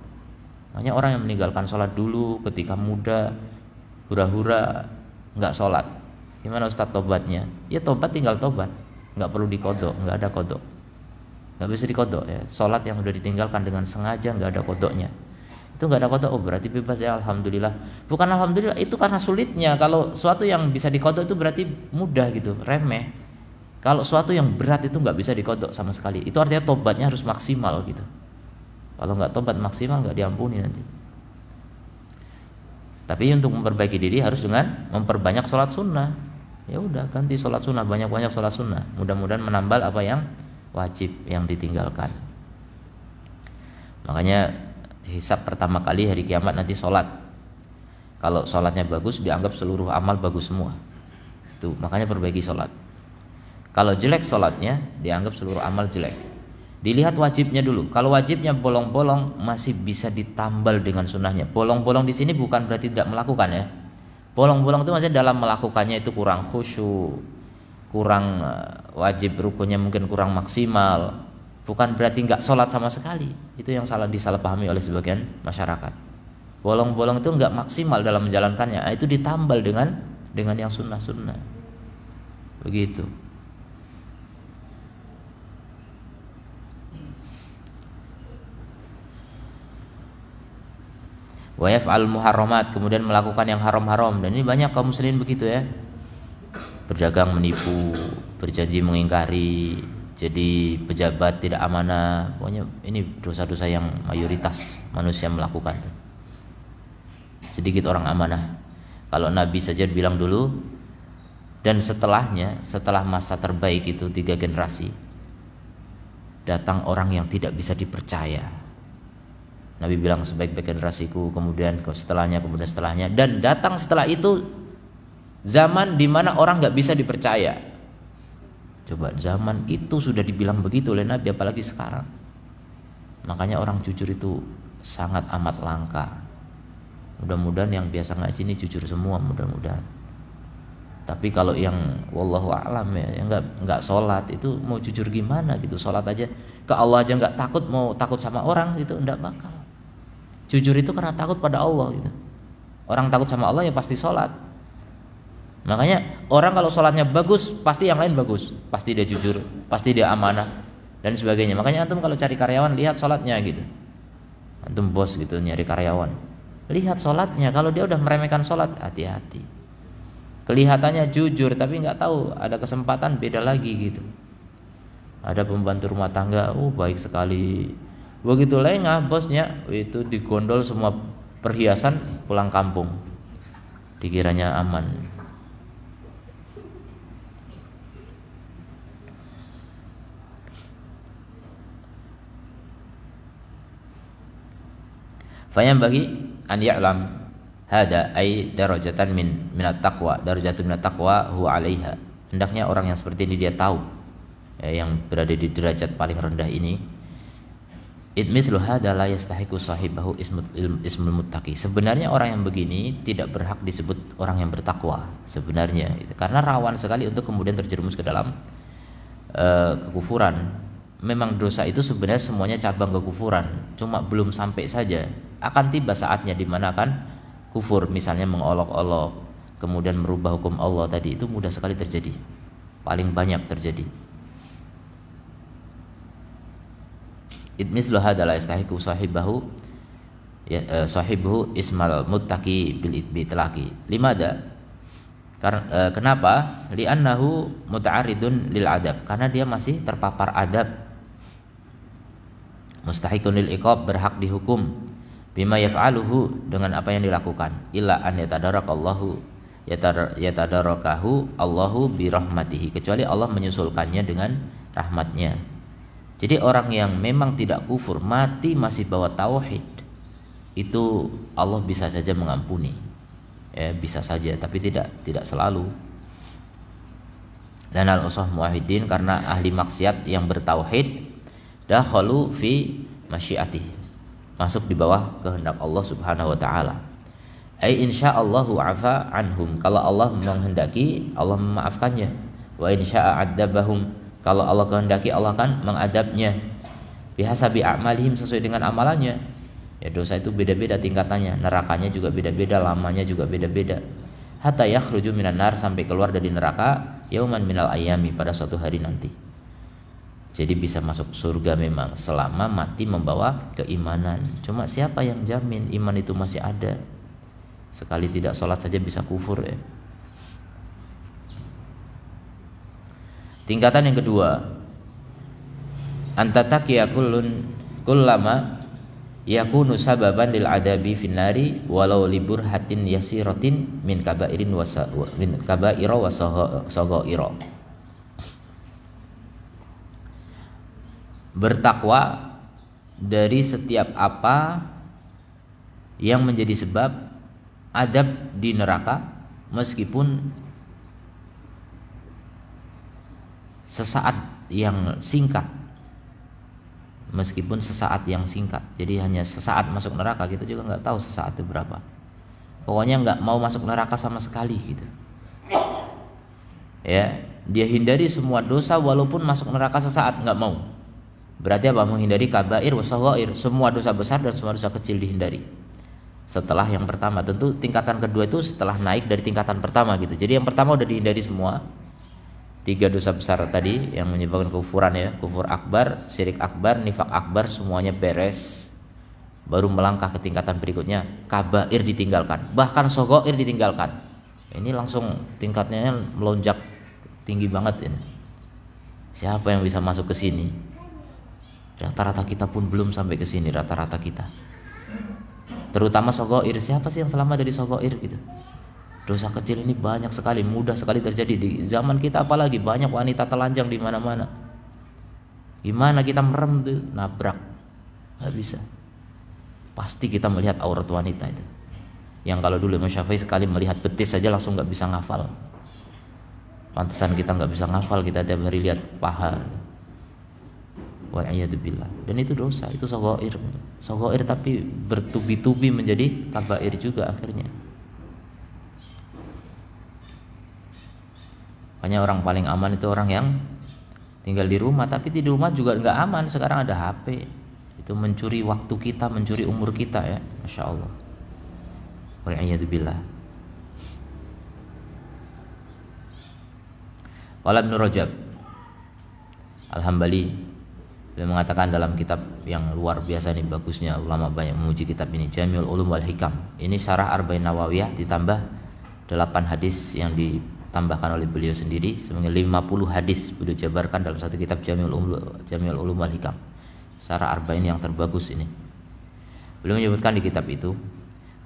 Makanya orang yang meninggalkan sholat dulu ketika muda, hura-hura nggak sholat, gimana Ustadz tobatnya? Ya tobat tinggal tobat, nggak perlu dikodok, nggak ada kodok, nggak bisa dikodok ya. Sholat yang udah ditinggalkan dengan sengaja nggak ada kodoknya, itu nggak ada kodok. Oh berarti bebas ya, alhamdulillah. Bukan alhamdulillah, itu karena sulitnya. Kalau suatu yang bisa dikodok itu berarti mudah gitu, remeh. Kalau suatu yang berat itu nggak bisa dikodok sama sekali, itu artinya tobatnya harus maksimal gitu. Kalau nggak tobat maksimal nggak diampuni nanti. Tapi untuk memperbaiki diri harus dengan memperbanyak sholat sunnah. Ya udah, ganti sholat sunnah, banyak-banyak sholat sunnah. Mudah-mudahan menambal apa yang wajib yang ditinggalkan. Makanya hisab pertama kali hari kiamat nanti sholat. Kalau sholatnya bagus dianggap seluruh amal bagus semua. Itu makanya perbaiki sholat. Kalau jelek sholatnya dianggap seluruh amal jelek. Dilihat wajibnya dulu. Kalau wajibnya bolong-bolong masih bisa ditambal dengan sunnahnya. Bolong-bolong di sini bukan berarti tidak melakukan ya. Bolong-bolong itu maksudnya dalam melakukannya itu kurang khusyuk, kurang wajib rukunnya mungkin kurang maksimal. Bukan berarti nggak sholat sama sekali. Itu yang disalahpahami oleh sebagian masyarakat. Bolong-bolong itu nggak maksimal dalam menjalankannya. Itu ditambal dengan yang sunnah-sunnah. Begitu. Wa yaf'al muharramat, kemudian melakukan yang haram-haram. Dan ini banyak kaum muslimin begitu ya. Berdagang menipu, berjanji mengingkari, jadi pejabat tidak amanah. Pokoknya ini dosa-dosa yang mayoritas manusia melakukan. Sedikit orang amanah. Kalau Nabi saja bilang dulu, dan setelahnya, setelah masa terbaik itu 3 generasi, datang orang yang tidak bisa dipercaya. Nabi bilang sebaik-baik generasiku, kemudian setelahnya, dan datang setelah itu zaman di mana orang nggak bisa dipercaya. Coba zaman itu sudah dibilang begitu oleh Nabi, apalagi sekarang. Makanya orang jujur itu sangat amat langka. Mudah-mudahan yang biasa ngaji ini jujur semua, mudah-mudahan. Tapi kalau yang wallahu a'lam ya, yang nggak sholat itu mau jujur gimana gitu? Sholat aja ke Allah aja nggak takut, mau takut sama orang gitu, nggak bakal. Jujur itu karena takut pada Allah gitu. Orang takut sama Allah ya pasti sholat. Makanya orang kalau sholatnya bagus, pasti yang lain bagus, pasti dia jujur, pasti dia amanah dan sebagainya. Makanya antum kalau cari karyawan lihat sholatnya gitu. Antum bos gitu nyari karyawan, Lihat sholatnya, kalau dia udah meremehkan sholat, hati-hati. Kelihatannya jujur tapi nggak tahu ada kesempatan beda lagi gitu. Ada pembantu rumah tangga, baik sekali. Begitu lengah bosnya, itu digondol semua perhiasan, pulang kampung. Dikiranya aman. Fayambaghi an ya'lam hada ay darajatan minat taqwa, darajatun minat taqwa huwa 'alaiha. Hendaknya orang yang seperti ini dia tahu, yang berada di derajat paling rendah ini. Mithlu hada la yastahiqu sahibahu ismul muttaqi. Sebenarnya orang yang begini tidak berhak disebut orang yang bertakwa sebenarnya, karena rawan sekali untuk kemudian terjerumus ke dalam kekufuran. Memang dosa itu sebenarnya semuanya cabang kekufuran, cuma belum sampai saja. Akan tiba saatnya di mana akan kufur, misalnya mengolok-olok, kemudian merubah hukum Allah tadi, itu mudah sekali terjadi, paling banyak terjadi. Mislu hadza la yastahiqu sahibahu sahibuhu ismal muttaqi bil itlaqi. Limada? Kenapa? Li'annahu muta'arridun lil adab, karena dia masih terpapar adab. Mustahiqun lil iqab, berhak dihukum. Bima yaf'aluhu, dengan apa yang dilakukan. Illa an yatadarakahu Allahu bi rahmatihi, kecuali Allah menyusulkannya dengan rahmatnya. Jadi orang yang memang tidak kufur, mati masih bawa tauhid, itu Allah bisa saja mengampuni. Bisa saja, tapi tidak selalu. Dan al-usah muwahhidin, karena ahli maksiat yang bertauhid dakhalu fi masyiatihi, masuk di bawah kehendak Allah Subhanahu wa taala. Ai insyaallahu afa anhum, kalau Allah menghendaki Allah memaafkannya. Wa insya'a adzabahum, kalau Allah kehendaki Allah akan mengadabnya. Bihasabi a'malihim, sesuai dengan amalannya. Ya, dosa itu beda-beda tingkatannya, nerakanya juga beda-beda, lamanya juga beda-beda. Hatta yakhruju minan nar, sampai keluar dari neraka yauman minal ayami, pada suatu hari nanti. Jadi bisa masuk surga memang selama mati membawa keimanan. Cuma siapa yang jamin iman itu masih ada? Sekali tidak sholat saja bisa kufur ya. Tingkatan yang kedua, antataqiya kullama yakunu sababan lil adabi finnari walau liburhatin yasiratin min kabairin min kabaira wa saghaira. Bertakwa dari setiap apa yang menjadi sebab adab di neraka, meskipun sesaat yang singkat. Meskipun sesaat yang singkat, jadi hanya sesaat masuk neraka, kita juga nggak tahu sesaat itu berapa. Pokoknya nggak mau masuk neraka sama sekali gitu. Ya, dia hindari semua dosa walaupun masuk neraka sesaat, nggak mau. Berarti apa? Menghindari kabair wa saghair, semua dosa besar dan semua dosa kecil dihindari. Setelah yang pertama, tentu tingkatan kedua itu setelah naik dari tingkatan pertama gitu. Jadi yang pertama udah dihindari semua, 3 dosa besar tadi yang menyebabkan kufuran ya, kufur akbar, syirik akbar, nifak akbar, semuanya beres. Baru melangkah ke tingkatan berikutnya, kabair ditinggalkan, bahkan saghair ditinggalkan. Ini langsung tingkatnya melonjak tinggi banget ini. Siapa yang bisa masuk ke sini? Rata-rata kita pun belum sampai ke sini, rata-rata kita. Terutama saghair, siapa sih yang selamat dari saghair gitu? Dosa kecil ini banyak sekali, mudah sekali terjadi di zaman kita, apalagi banyak wanita telanjang di mana-mana. Gimana kita merem tuh, nabrak, nggak bisa. Pasti kita melihat aurat wanita itu. Yang kalau dulu Imam Syafi'i sekali melihat betis saja langsung nggak bisa ngafal. Pantesan kita nggak bisa ngafal, kita tiap hari lihat paha. Wa'iyadzubillah. Dan itu dosa, itu saghair. Saghair tapi bertubi-tubi menjadi kabair juga akhirnya. Makanya orang paling aman itu orang yang tinggal di rumah, tapi di rumah juga nggak aman. Sekarang ada HP, itu mencuri waktu kita, mencuri umur kita ya, masya Allah. Wa'iyadzubillah. Qala Ibnu Rajab Al-Hambali Beliau mengatakan dalam kitab yang luar biasa nih, bagusnya, ulama banyak memuji kitab ini, Jami'ul Ulum wal Hikam. Ini syarah Arba'in Nawawiyah ditambah 8 hadis yang ditambahkan oleh beliau sendiri, sebanyak 50 hadis beliau jabarkan dalam satu kitab Jami'ul Ulum wal Hikam. Syarah Arba'in yang terbagus ini. Beliau menyebutkan di kitab itu,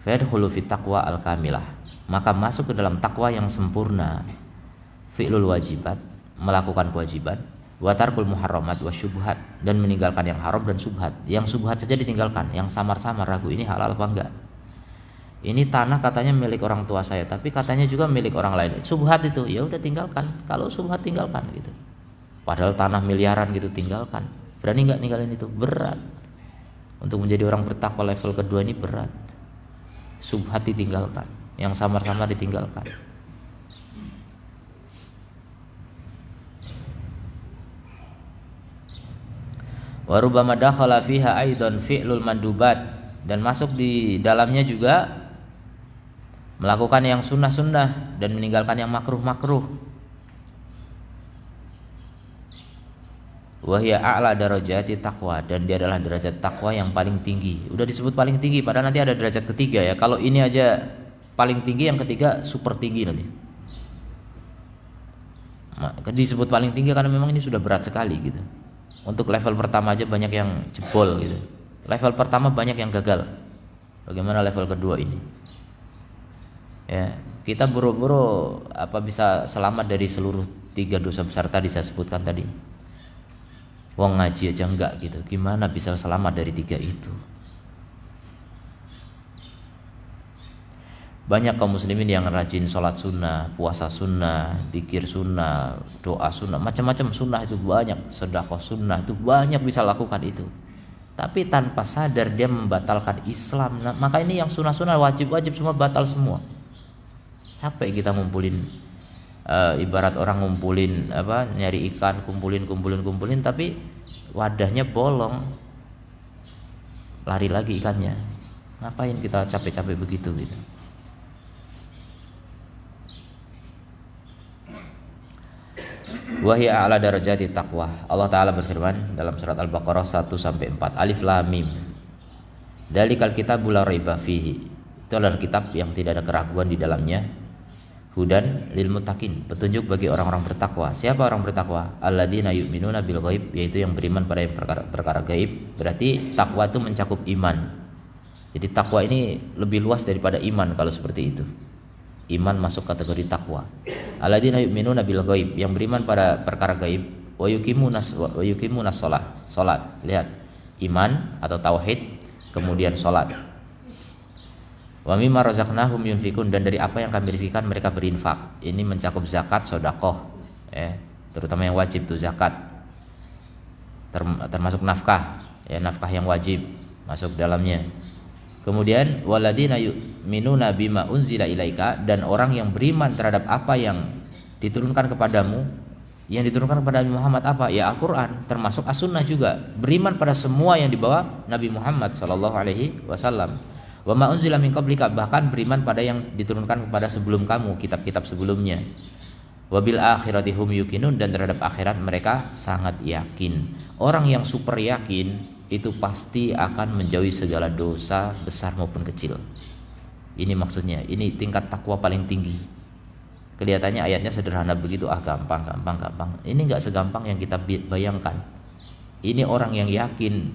fayadkhulu fit taqwa al-kamilah, maka masuk ke dalam takwa yang sempurna, fi'lul wajibat, melakukan kewajiban, wa tarkul muharramat wa syubhat, dan meninggalkan yang haram dan subhat. Yang subhat saja ditinggalkan, yang samar-samar ragu ini halal apa enggak. Ini tanah katanya milik orang tua saya, tapi katanya juga milik orang lain. Subhat itu ya udah tinggalkan. Kalau subhat tinggalkan gitu. Padahal tanah miliaran gitu, tinggalkan. Berani enggak ninggalin itu? Berat. Untuk menjadi orang bertakwa level kedua ini berat. Subhat ditinggalkan, yang samar-samar ditinggalkan. Wa rubbama dakhala fiha aidan fi'lul mandubat, dan masuk di dalamnya juga melakukan yang sunnah-sunnah dan meninggalkan yang makruh-makruh. Wa hiya a'la darajati taqwa, dan dia adalah derajat takwa yang paling tinggi. Udah disebut paling tinggi, padahal nanti ada derajat ketiga ya. Kalau ini aja paling tinggi, yang ketiga super tinggi nanti. Disebut paling tinggi karena memang ini sudah berat sekali gitu. Untuk level pertama aja banyak yang jebol gitu. Level pertama banyak yang gagal. Bagaimana level kedua ini? Ya, kita buru-buru bisa selamat dari seluruh 3 dosa besar tadi saya sebutkan tadi. Wong ngaji aja enggak gitu. Gimana bisa selamat dari 3 itu? Banyak kaum muslimin yang rajin sholat sunnah, puasa sunnah, zikir sunnah, doa sunnah, macam-macam sunnah itu banyak, sedekah sunnah itu banyak bisa lakukan itu. Tapi tanpa sadar dia membatalkan Islam. Nah, maka ini yang sunnah-sunnah wajib-wajib semua batal semua. Capek kita ngumpulin, ibarat orang ngumpulin nyari ikan, kumpulin, tapi wadahnya bolong, lari lagi ikannya. Ngapain kita capek-capek begitu gitu? Wa hiya a'la darajati taqwa. Allah Ta'ala berfirman dalam surat Al-Baqarah 1-4, Alif Lam Mim. Dalikal kitabul la raiba fihi. Itu adalah kitab yang tidak ada keraguan di dalamnya. Hudan lil muttaqin, petunjuk bagi orang-orang bertakwa. Siapa orang bertakwa? Alladzina yu'minuna bil ghaib, yaitu yang beriman pada perkara gaib. Berarti takwa itu mencakup iman. Jadi takwa ini lebih luas daripada iman kalau seperti itu. Iman masuk kategori takwa. Alladzina yu'minuna bil ghaib, yang beriman pada perkara gaib, wa yuqimunas salat. Lihat, iman atau tauhid, kemudian salat. Wa mimma razaqnahum yunfikun, dan dari apa yang kami rizkikan mereka berinfak. Ini mencakup zakat, sedekah, terutama yang wajib tuh zakat. Termasuk nafkah, nafkah yang wajib masuk dalamnya. Kemudian waladina yu'minuna bima unzila ilaika, dan orang yang beriman terhadap apa yang diturunkan kepadamu. Yang diturunkan kepada Nabi Muhammad apa? Ya Al-Qur'an, termasuk As-Sunnah juga. Beriman pada semua yang dibawa Nabi Muhammad sallallahu alaihi wasallam. Wa ma unzila min qablika, bahkan beriman pada yang diturunkan kepada sebelum kamu, kitab-kitab sebelumnya. Wa bil akhirati hum yuqinun, dan terhadap akhirat mereka sangat yakin. Orang yang super yakin itu pasti akan menjauhi segala dosa besar maupun kecil. Ini maksudnya, ini tingkat takwa paling tinggi. Kelihatannya ayatnya sederhana begitu, gampang. Ini enggak segampang yang kita bayangkan. Ini orang yang yakin,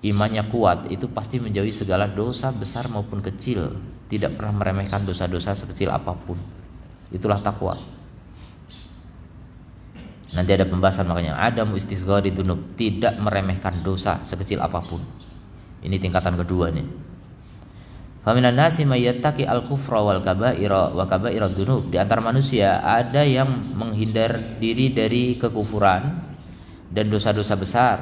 imannya kuat, itu pasti menjauhi segala dosa besar maupun kecil, tidak pernah meremehkan dosa-dosa sekecil apapun. Itulah takwa. Nanti ada pembahasan, makanya adamu istisghari dzunub, tidak meremehkan dosa sekecil apapun. Ini tingkatan kedua nih. Faminan nasi may yattaqi al-kufra wal kaba'ira wa kaba'ira dzunub. Di antara manusia ada yang menghindar diri dari kekufuran dan dosa-dosa besar.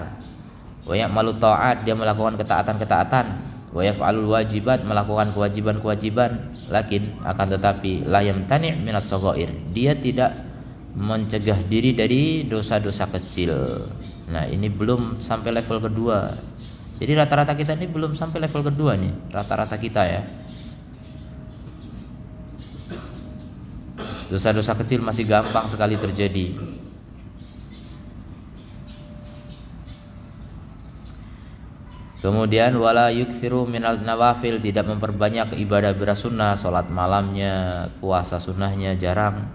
Wa ya'malu ta'at, dia melakukan ketaatan-ketaatan. Wa yaf'alul wajibat, melakukan kewajiban-kewajiban. Lakin akan tetapi la yamtani' minas saghair, dia tidak mencegah diri dari dosa-dosa kecil. Nah, ini belum sampai level kedua. Jadi rata-rata kita ini belum sampai level kedua nih, rata-rata kita ya. Dosa-dosa kecil masih gampang sekali terjadi. Kemudian wala yuksiru minal nawafil, tidak memperbanyak ibadah sunnah, salat malamnya, puasa sunnahnya jarang.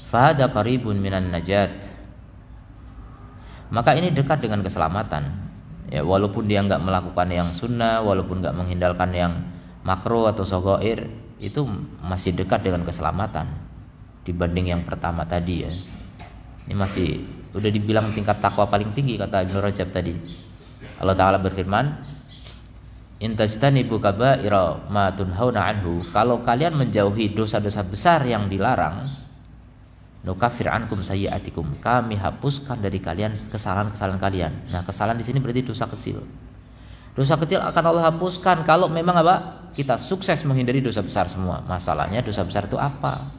Fahada qaribun minan najat, maka ini dekat dengan keselamatan. Ya, walaupun dia nggak melakukan yang sunnah, walaupun nggak menghindarkan yang makruh atau sogoir, itu masih dekat dengan keselamatan dibanding yang pertama tadi ya. Ini masih udah dibilang tingkat takwa paling tinggi kata Ibnu Rajab tadi. Allah Ta'ala berfirman, in tajtanibu kaba'ira ma tunhauna anhu, kalau kalian menjauhi dosa-dosa besar yang dilarang, nukaffir ankum sayyi'atikum, kami hapuskan dari kalian kesalahan-kesalahan kalian. Nah, kesalahan di sini berarti dosa kecil. Dosa kecil akan Allah hapuskan kalau memang apa? Kita sukses menghindari dosa besar semua. Masalahnya dosa besar itu apa?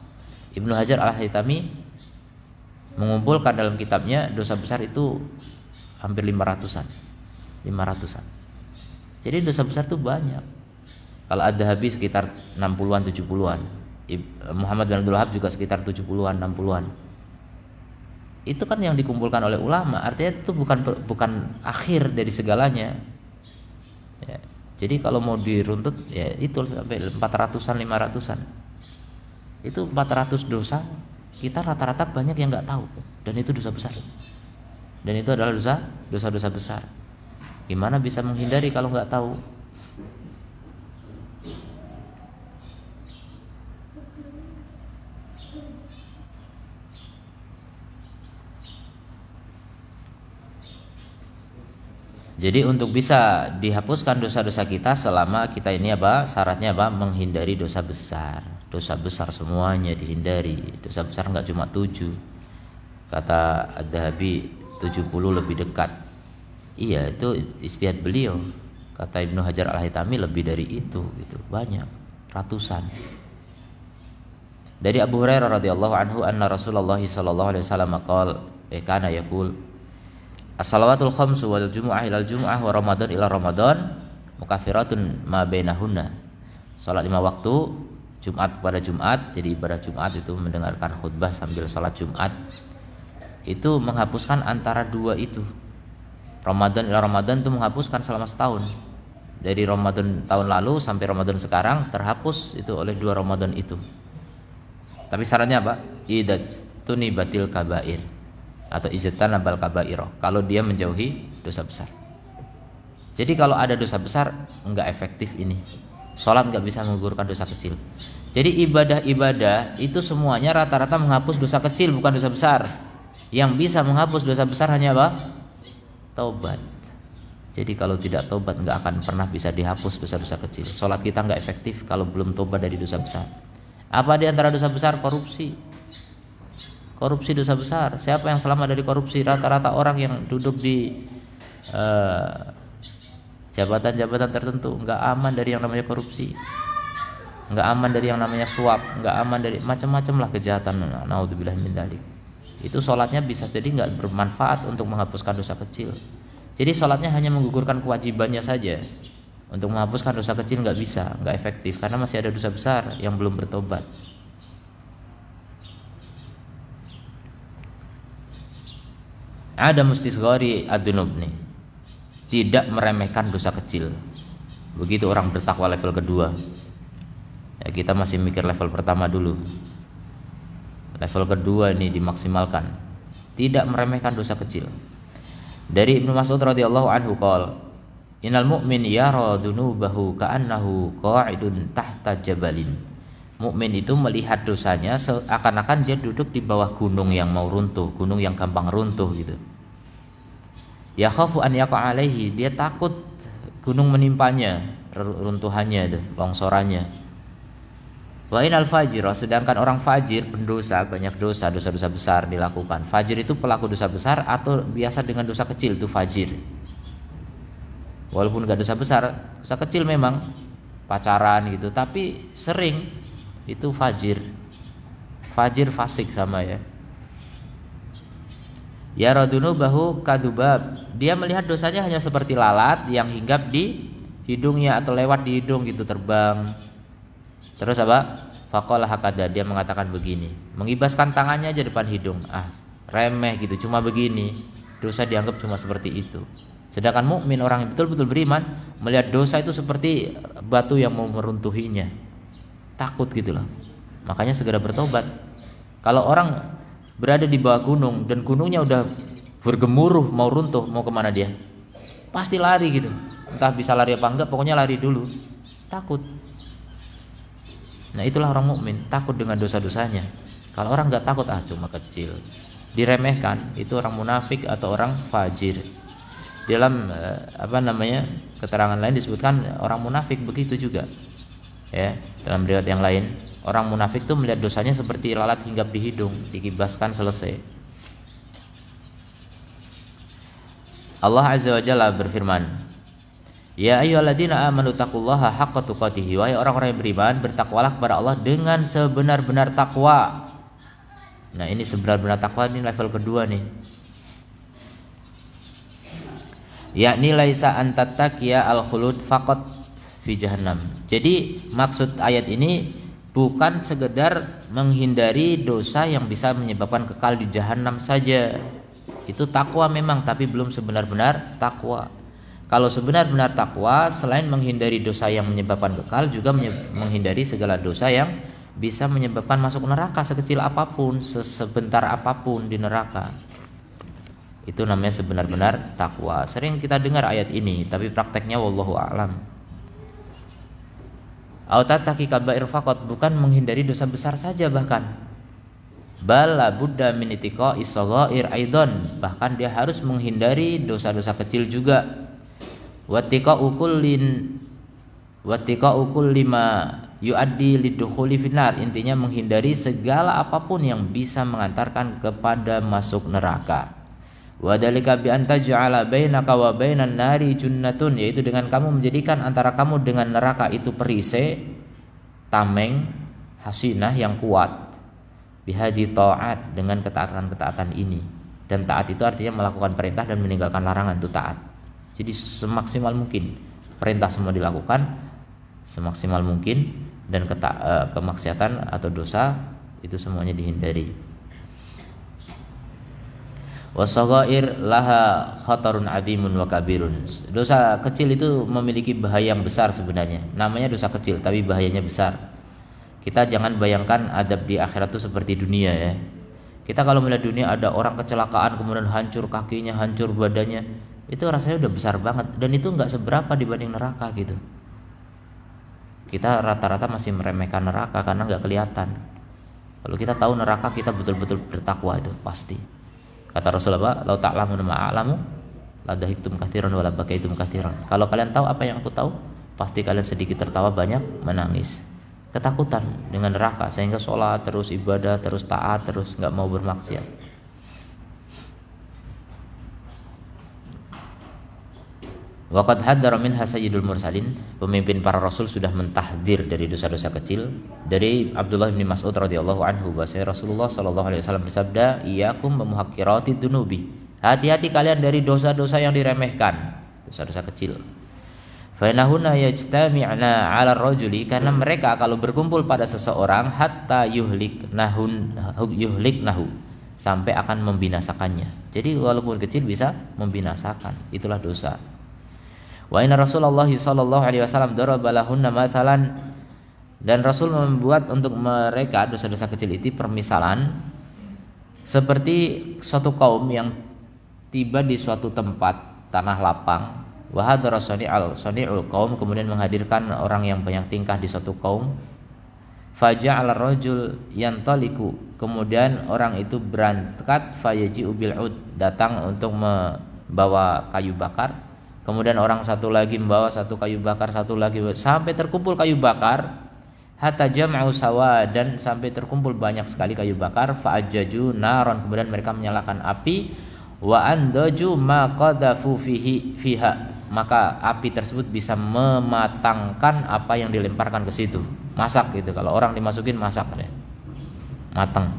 Ibnu Hajar Al-Haytami mengumpulkan dalam kitabnya dosa besar itu hampir 500-an. Jadi dosa besar itu banyak. Kalau Ad-Dhahabi sekitar 60-an 70-an, Muhammad bin Abdul Wahab juga sekitar 70-an 60-an. Itu kan yang dikumpulkan oleh ulama, artinya itu bukan akhir dari segalanya ya. Jadi kalau mau diruntut ya itu sampai 400-an 500-an. Itu 400 dosa, kita rata-rata banyak yang nggak tahu, dan itu dosa besar. Dan itu adalah dosa-dosa besar. Gimana bisa menghindari kalau nggak tahu? Jadi untuk bisa dihapuskan dosa-dosa kita selama kita ini apa? Syaratnya apa? Menghindari dosa besar. Dosa besar semuanya dihindari. Dosa besar nggak cuma 7. Kata Ad-Dhahabi 70 lebih dekat. Iya, itu ijtihad beliau. Kata Ibnu Hajar Al-Haytami lebih dari itu gitu, banyak, ratusan. Dari Abu Hurairah radhiyallahu anhu anna Rasulullah sallallahu alaihi wasallam qala kana yaqul as-salawatul khamsu wal jumu'ah ilal jumu'ah wa ramadan ila ramadan mukaffiratun ma bainahunna. Salat 5 waktu, Jumat pada Jumat, jadi ibadah Jumat itu mendengarkan khutbah sambil salat Jumat. Itu menghapuskan antara dua itu. Ramadan ila Ramadan itu menghapuskan selama setahun. Dari Ramadan tahun lalu sampai Ramadan sekarang terhapus itu oleh 2 Ramadan itu. Tapi syaratnya apa? Idatuni batil kabair atau iztanabal kabair. Kalau dia menjauhi dosa besar. Jadi kalau ada dosa besar enggak efektif ini. Salat enggak bisa menggugurkan dosa kecil. Jadi ibadah-ibadah itu semuanya rata-rata menghapus dosa kecil, bukan dosa besar. Yang bisa menghapus dosa besar hanya apa? Taubat. Jadi kalau tidak taubat nggak akan pernah bisa dihapus dosa-dosa kecil. Salat kita nggak efektif kalau belum taubat dari dosa besar. Apa di antara dosa besar? Korupsi. Korupsi dosa besar. Siapa yang selamat dari korupsi? Rata-rata orang yang duduk di jabatan-jabatan tertentu nggak aman dari yang namanya korupsi, nggak aman dari yang namanya suap, nggak aman dari macam-macam lah kejahatan. Naudzubillah min dzalik. Itu sholatnya bisa jadi nggak bermanfaat untuk menghapuskan dosa kecil. Jadi sholatnya hanya menggugurkan kewajibannya saja. Untuk menghapuskan dosa kecil nggak bisa, nggak efektif karena masih ada dosa besar yang belum bertobat. Ada mustisghari ad-dunub nih, tidak meremehkan dosa kecil. Begitu orang bertakwa level kedua. Ya, kita masih mikir level pertama dulu. Level kedua ini dimaksimalkan, tidak meremehkan dosa kecil. Dari Ibnu Mas'ud radhiyallahu anhu qol, innal mu'min yara dunubahu ka'annahu qa'idun tahta jabalin. Mukmin itu melihat dosanya seakan-akan dia duduk di bawah gunung yang mau runtuh, gunung yang gampang runtuh gitu. Ya khafu an yaqa alaihi, dia takut gunung menimpanya, runtuhannya itu, longsorannya. Wa inal fajir, sedangkan orang fajir pendosa, banyak dosa-dosa besar dilakukan. Fajir itu pelaku dosa besar atau biasa dengan dosa kecil itu fajir. Walaupun enggak dosa besar, dosa kecil memang pacaran gitu, tapi sering itu fajir. Fajir fasik sama ya. Ya radunubahu kadubab, dia melihat dosanya hanya seperti lalat yang hinggap di hidungnya atau lewat di hidung gitu, terbang. Terus apa? Faqala hakada, dia mengatakan begini, mengibaskan tangannya aja depan hidung. Remeh gitu, cuma begini. Dosa dianggap cuma seperti itu. Sedangkan mukmin, orang yang betul-betul beriman, melihat dosa itu seperti batu yang mau meruntuhinya. Takut gitu loh. Makanya segera bertobat. Kalau orang berada di bawah gunung dan gunungnya udah bergemuruh mau runtuh, mau kemana dia? Pasti lari gitu. Entah bisa lari apa enggak, pokoknya lari dulu. Takut. Nah, itulah orang mukmin, takut dengan dosa-dosanya. Kalau orang nggak takut, cuma kecil, diremehkan, itu orang munafik atau orang fajir. Dalam keterangan lain disebutkan orang munafik begitu juga. Ya, dalam riwayat yang lain, orang munafik itu melihat dosanya seperti lalat hinggap di hidung, dikibaskan selesai. Allah Azza wa Jalla berfirman, ya ayyuhalladzina amanu taqullaha haqqa tuqatih, wahai orang-orang yang beriman, bertakwalah kepada Allah dengan sebenar-benar takwa. Nah, ini sebenar-benar takwa, ini level kedua nih. Yakni laisa antattaqiya al-khulud faqat fi jahannam. Jadi maksud ayat ini bukan sekedar menghindari dosa yang bisa menyebabkan kekal di jahanam saja. Itu takwa memang, tapi belum sebenar-benar takwa. Kalau sebenar-benar takwa, selain menghindari dosa yang menyebabkan kekal, juga menghindari segala dosa yang bisa menyebabkan masuk neraka sekecil apapun, sebentar apapun di neraka. Itu namanya sebenar-benar takwa. Sering kita dengar ayat ini, tapi prakteknya wallahu a'lam. Au tattaqi kaba'ir faqat, bukan menghindari dosa besar saja bahkan. Bal la budda min itiqa'is shaghair aidan, bahkan dia harus menghindari dosa-dosa kecil juga. Wattiqa'u kulli ma yuaddi lidukhuli finnar, intinya menghindari segala apapun yang bisa mengantarkan kepada masuk neraka. Wa dzalika bi an taj'ala bainaka wa bainan nari junnatun, yaitu dengan kamu menjadikan antara kamu dengan neraka itu perisai, tameng, hasinah yang kuat. Bihadi ta'at, dengan ketaatan-ketaatan ini. Dan taat itu artinya melakukan perintah dan meninggalkan larangan, itu taat. Jadi semaksimal mungkin perintah semua dilakukan semaksimal mungkin, dan kemaksiatan atau dosa itu semuanya dihindari. Wasaghair laha khatarun azimun wa kabirun. Dosa kecil itu memiliki bahaya yang besar sebenarnya. Namanya dosa kecil tapi bahayanya besar. Kita jangan bayangkan adab di akhirat itu seperti dunia ya. Kita kalau melihat dunia ada orang kecelakaan kemudian hancur kakinya, hancur badannya, itu rasanya udah besar banget, dan itu enggak seberapa dibanding neraka gitu. Kita rata-rata masih meremehkan neraka karena enggak kelihatan. Kalau kita tahu neraka, kita betul-betul bertakwa, itu pasti. Kata Rasulullah, "Lau ta'lamuna ma a'lamu la dahiktum katsiran wa la bakaitum katsiran." Kalau kalian tahu apa yang aku tahu, pasti kalian sedikit tertawa, banyak menangis. Ketakutan dengan neraka sehingga sholat terus, ibadah terus, taat terus, enggak mau bermaksiat. Waqad hadzara minha sayyidul mursalin, pemimpin para rasul sudah mentahdzir dari dosa-dosa kecil. Dari Abdullah bin Mas'ud radhiyallahu anhu, bahwa Rasulullah sallallahu alaihi wasallam bersabda, "Iyyakum bimuhaqqiratid dunubi." Hati-hati kalian dari dosa-dosa yang diremehkan, dosa-dosa kecil. Fa innahunna yajtami'na 'ala ar-rajuli, karena mereka kalau berkumpul pada seseorang hatta yuhliknahu, sampai akan membinasakannya. Jadi walaupun kecil bisa membinasakan, itulah dosa. Wa inna Rasulullah sallallahu alaihi wasallam daraba lahunna mathalan, dan Rasul membuat untuk mereka dosa-dosa kecil itu permisalan seperti suatu kaum yang tiba di suatu tempat tanah lapang. Wa hadara sani'ul qaum, kemudian menghadirkan orang yang banyak tingkah di suatu kaum. Faja'al rajul yantaliku, kemudian orang itu berangkat, fayaji'u bil ud, datang untuk membawa kayu bakar. Kemudian orang satu lagi membawa satu kayu bakar, satu lagi, sampai terkumpul kayu bakar. Hatta jam'u sawa, dan sampai terkumpul banyak sekali kayu bakar. Fa'ajjaju naron, kemudian mereka menyalakan api. Wa andaju ma qadhafu fiha, maka api tersebut bisa mematangkan apa yang dilemparkan ke situ. Masak gitu, kalau orang dimasukin masak deh, matang.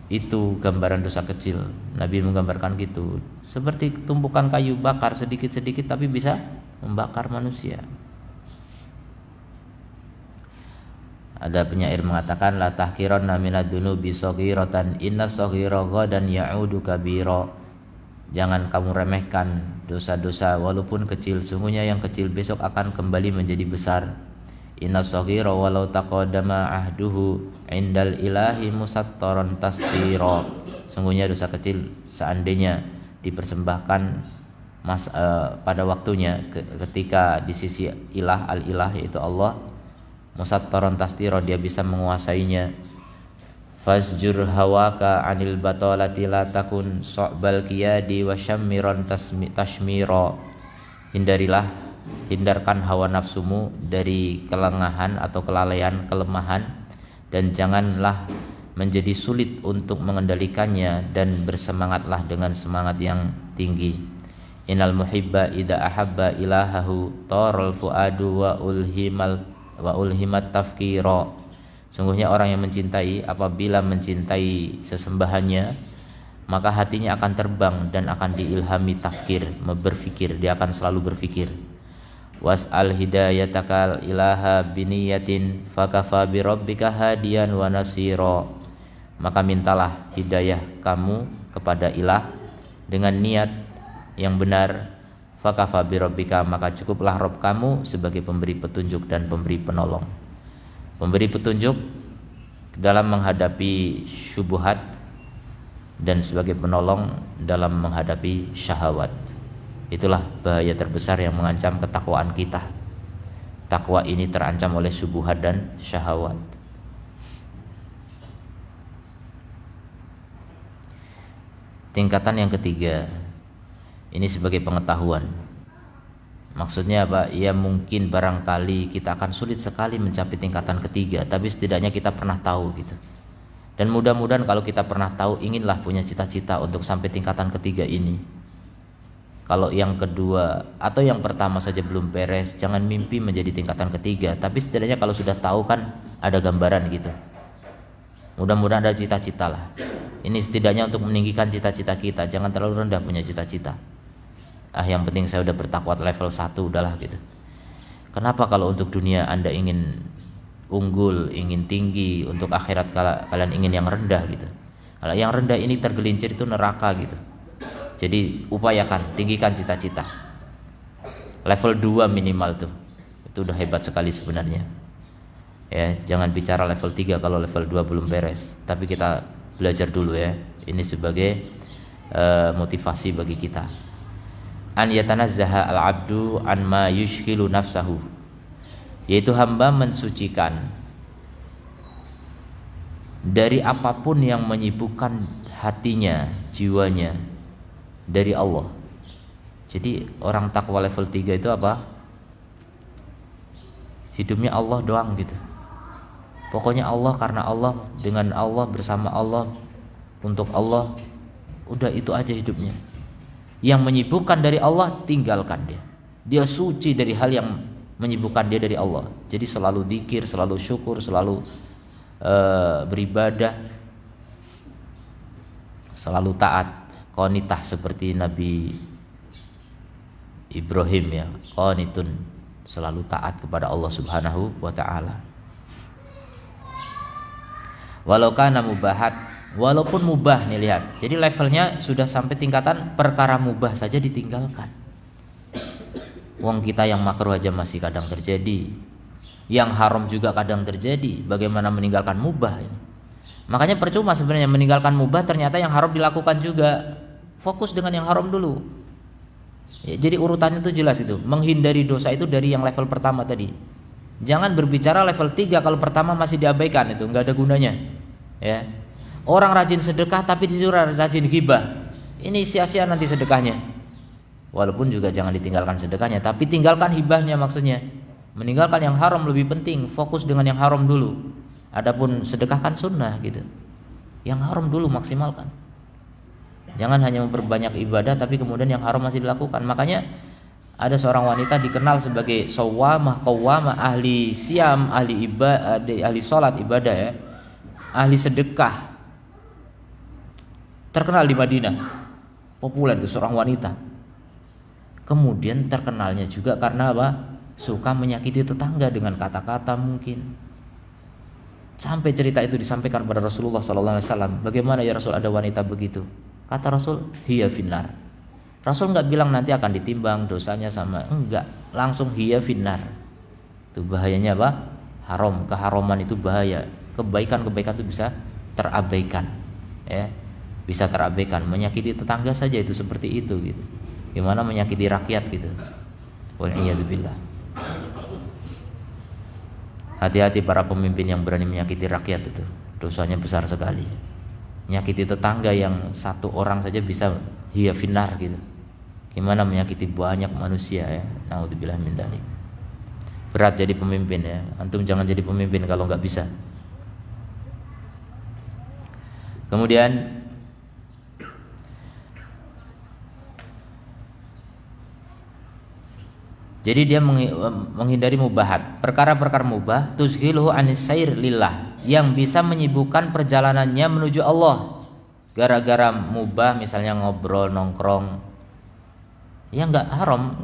Itu gambaran dosa kecil. Nabi menggambarkan gitu, seperti tumpukan kayu bakar sedikit-sedikit tapi bisa membakar manusia. Ada penyair mengatakan, la tahkiranna minad dunubi saghiratan inna saghira ghadan ya'udu kabira. Jangan kamu remehkan dosa-dosa walaupun kecil, sungguhnya yang kecil besok akan kembali menjadi besar. Inna shaghira walau taqaddama ahduhu indal ilahi musattaran tastira. Sungguhnya dosa kecil seandainya dipersembahkan pada waktunya ketika di sisi ilah, al-ilah yaitu Allah, musattaran tastira, dia bisa menguasainya. Fasjur hawaka anil batalati la takun so'bal qiyadi wa syammiran tashmira. Hindarkan hawa nafsumu dari kelengahan atau kelalaian, kelemahan, dan janganlah menjadi sulit untuk mengendalikannya, dan bersemangatlah dengan semangat yang tinggi. Innal muhibba idza ahabba ilahahu taral fuadu wa ulhimat tafkira. Sungguhnya orang yang mencintai, apabila mencintai sesembahannya, maka hatinya akan terbang dan akan diilhami tafkir, berpikir, dia akan selalu berpikir. Was'al hidayatakal ilaha biniyatin fakafa birabbika hadiyan wa nasira. Maka mintalah hidayah kamu kepada ilah dengan niat yang benar. Fakafa birabbika, maka cukuplah Rabb kamu sebagai pemberi petunjuk dan pemberi penolong. Memberi petunjuk dalam menghadapi syubhat dan sebagai penolong dalam menghadapi syahwat. Itulah bahaya terbesar yang mengancam ketakwaan kita. Takwa ini terancam oleh syubhat dan syahwat. Tingkatan yang ketiga, ini sebagai pengetahuan. Maksudnya apa? Ya mungkin barangkali kita akan sulit sekali mencapai tingkatan ketiga, tapi setidaknya kita pernah tahu gitu. Dan mudah-mudahan kalau kita pernah tahu, inginlah punya cita-cita untuk sampai tingkatan ketiga ini. Kalau yang kedua atau yang pertama saja belum beres, jangan mimpi menjadi tingkatan ketiga. Tapi setidaknya kalau sudah tahu kan ada gambaran gitu. Mudah-mudahan ada cita-cita lah. Ini setidaknya untuk meninggikan cita-cita kita. Jangan terlalu rendah punya cita-cita. Yang penting saya udah bertakwa level 1, udahlah gitu. Kenapa kalau untuk dunia Anda ingin unggul, ingin tinggi, untuk akhirat kalian ingin yang rendah gitu. Kalau yang rendah ini tergelincir itu neraka gitu. Jadi upayakan, tinggikan cita-cita. Level 2 minimal tuh. Itu udah hebat sekali sebenarnya. Ya, jangan bicara level 3 kalau level 2 belum beres. Tapi kita belajar dulu ya. Ini sebagai motivasi bagi kita. An yatanazzaha al-abdu an ma yushkilu nafsahu, yaitu hamba mensucikan dari apapun yang menyibukkan hatinya, jiwanya dari Allah. Jadi orang takwa level 3 itu apa? Hidupnya Allah doang gitu. Pokoknya Allah, karena Allah, dengan Allah, bersama Allah, untuk Allah. Udah itu aja hidupnya. Yang menyibukkan dari Allah, tinggalkan dia. Dia suci dari hal yang menyibukkan dia dari Allah. Jadi selalu dzikir, selalu syukur, selalu beribadah, selalu taat, qanitah seperti Nabi Ibrahim ya, qanitun, selalu taat kepada Allah Subhanahu wa taala. Walau kana mubahat, walaupun mubah nih, lihat. Jadi levelnya sudah sampai tingkatan perkara mubah saja ditinggalkan. Wong kita yang makruh aja masih kadang terjadi, yang haram juga kadang terjadi. Bagaimana meninggalkan mubah ini? Makanya percuma sebenarnya meninggalkan mubah, ternyata yang haram dilakukan juga. Fokus dengan yang haram dulu. Ya, jadi urutannya itu jelas itu. Menghindari dosa itu dari yang level pertama tadi. Jangan berbicara level 3 kalau pertama masih diabaikan, itu nggak ada gunanya. Ya. Orang rajin sedekah tapi disuruh rajin ghibah, ini sia-sia nanti sedekahnya. Walaupun juga jangan ditinggalkan sedekahnya, tapi tinggalkan hibahnya maksudnya. Meninggalkan yang haram lebih penting, fokus dengan yang haram dulu. Adapun sedekah kan sunnah gitu. Yang haram dulu maksimalkan. Jangan hanya memperbanyak ibadah tapi kemudian yang haram masih dilakukan. Makanya ada seorang wanita dikenal sebagai shawwamah, qawwamah, ahli siam, ahli ibadah, ahli salat ibadah ya. Ahli sedekah. Terkenal di Madinah, populer itu seorang wanita. Kemudian terkenalnya juga karena apa? Suka menyakiti tetangga dengan kata-kata mungkin. Sampai cerita itu disampaikan kepada Rasulullah SAW. Bagaimana ya Rasul, ada wanita begitu? Kata Rasul, hiya finnar, Rasul nggak bilang nanti akan ditimbang dosanya sama, enggak, langsung hiya finnar. Itu bahayanya apa? Haram, keharaman itu bahaya. Kebaikan-kebaikan itu bisa terabaikan, ya, bisa terabaikan. Menyakiti tetangga saja itu seperti itu gitu. Gimana menyakiti rakyat gitu. Waliyadzubillah. Hati-hati para pemimpin yang berani menyakiti rakyat itu, dosanya besar sekali. Menyakiti tetangga yang satu orang saja bisa hiya finnar gitu. Gimana menyakiti banyak manusia ya. Naudzubillah min dzalik. Berat jadi pemimpin ya. Antum jangan jadi pemimpin kalau nggak bisa. Kemudian jadi dia menghindari mubahat, perkara-perkara mubah, tuzhiluhu anis sair lillah, yang bisa menyibukkan perjalanannya menuju Allah. Gara-gara mubah misalnya ngobrol nongkrong, ya nggak haram,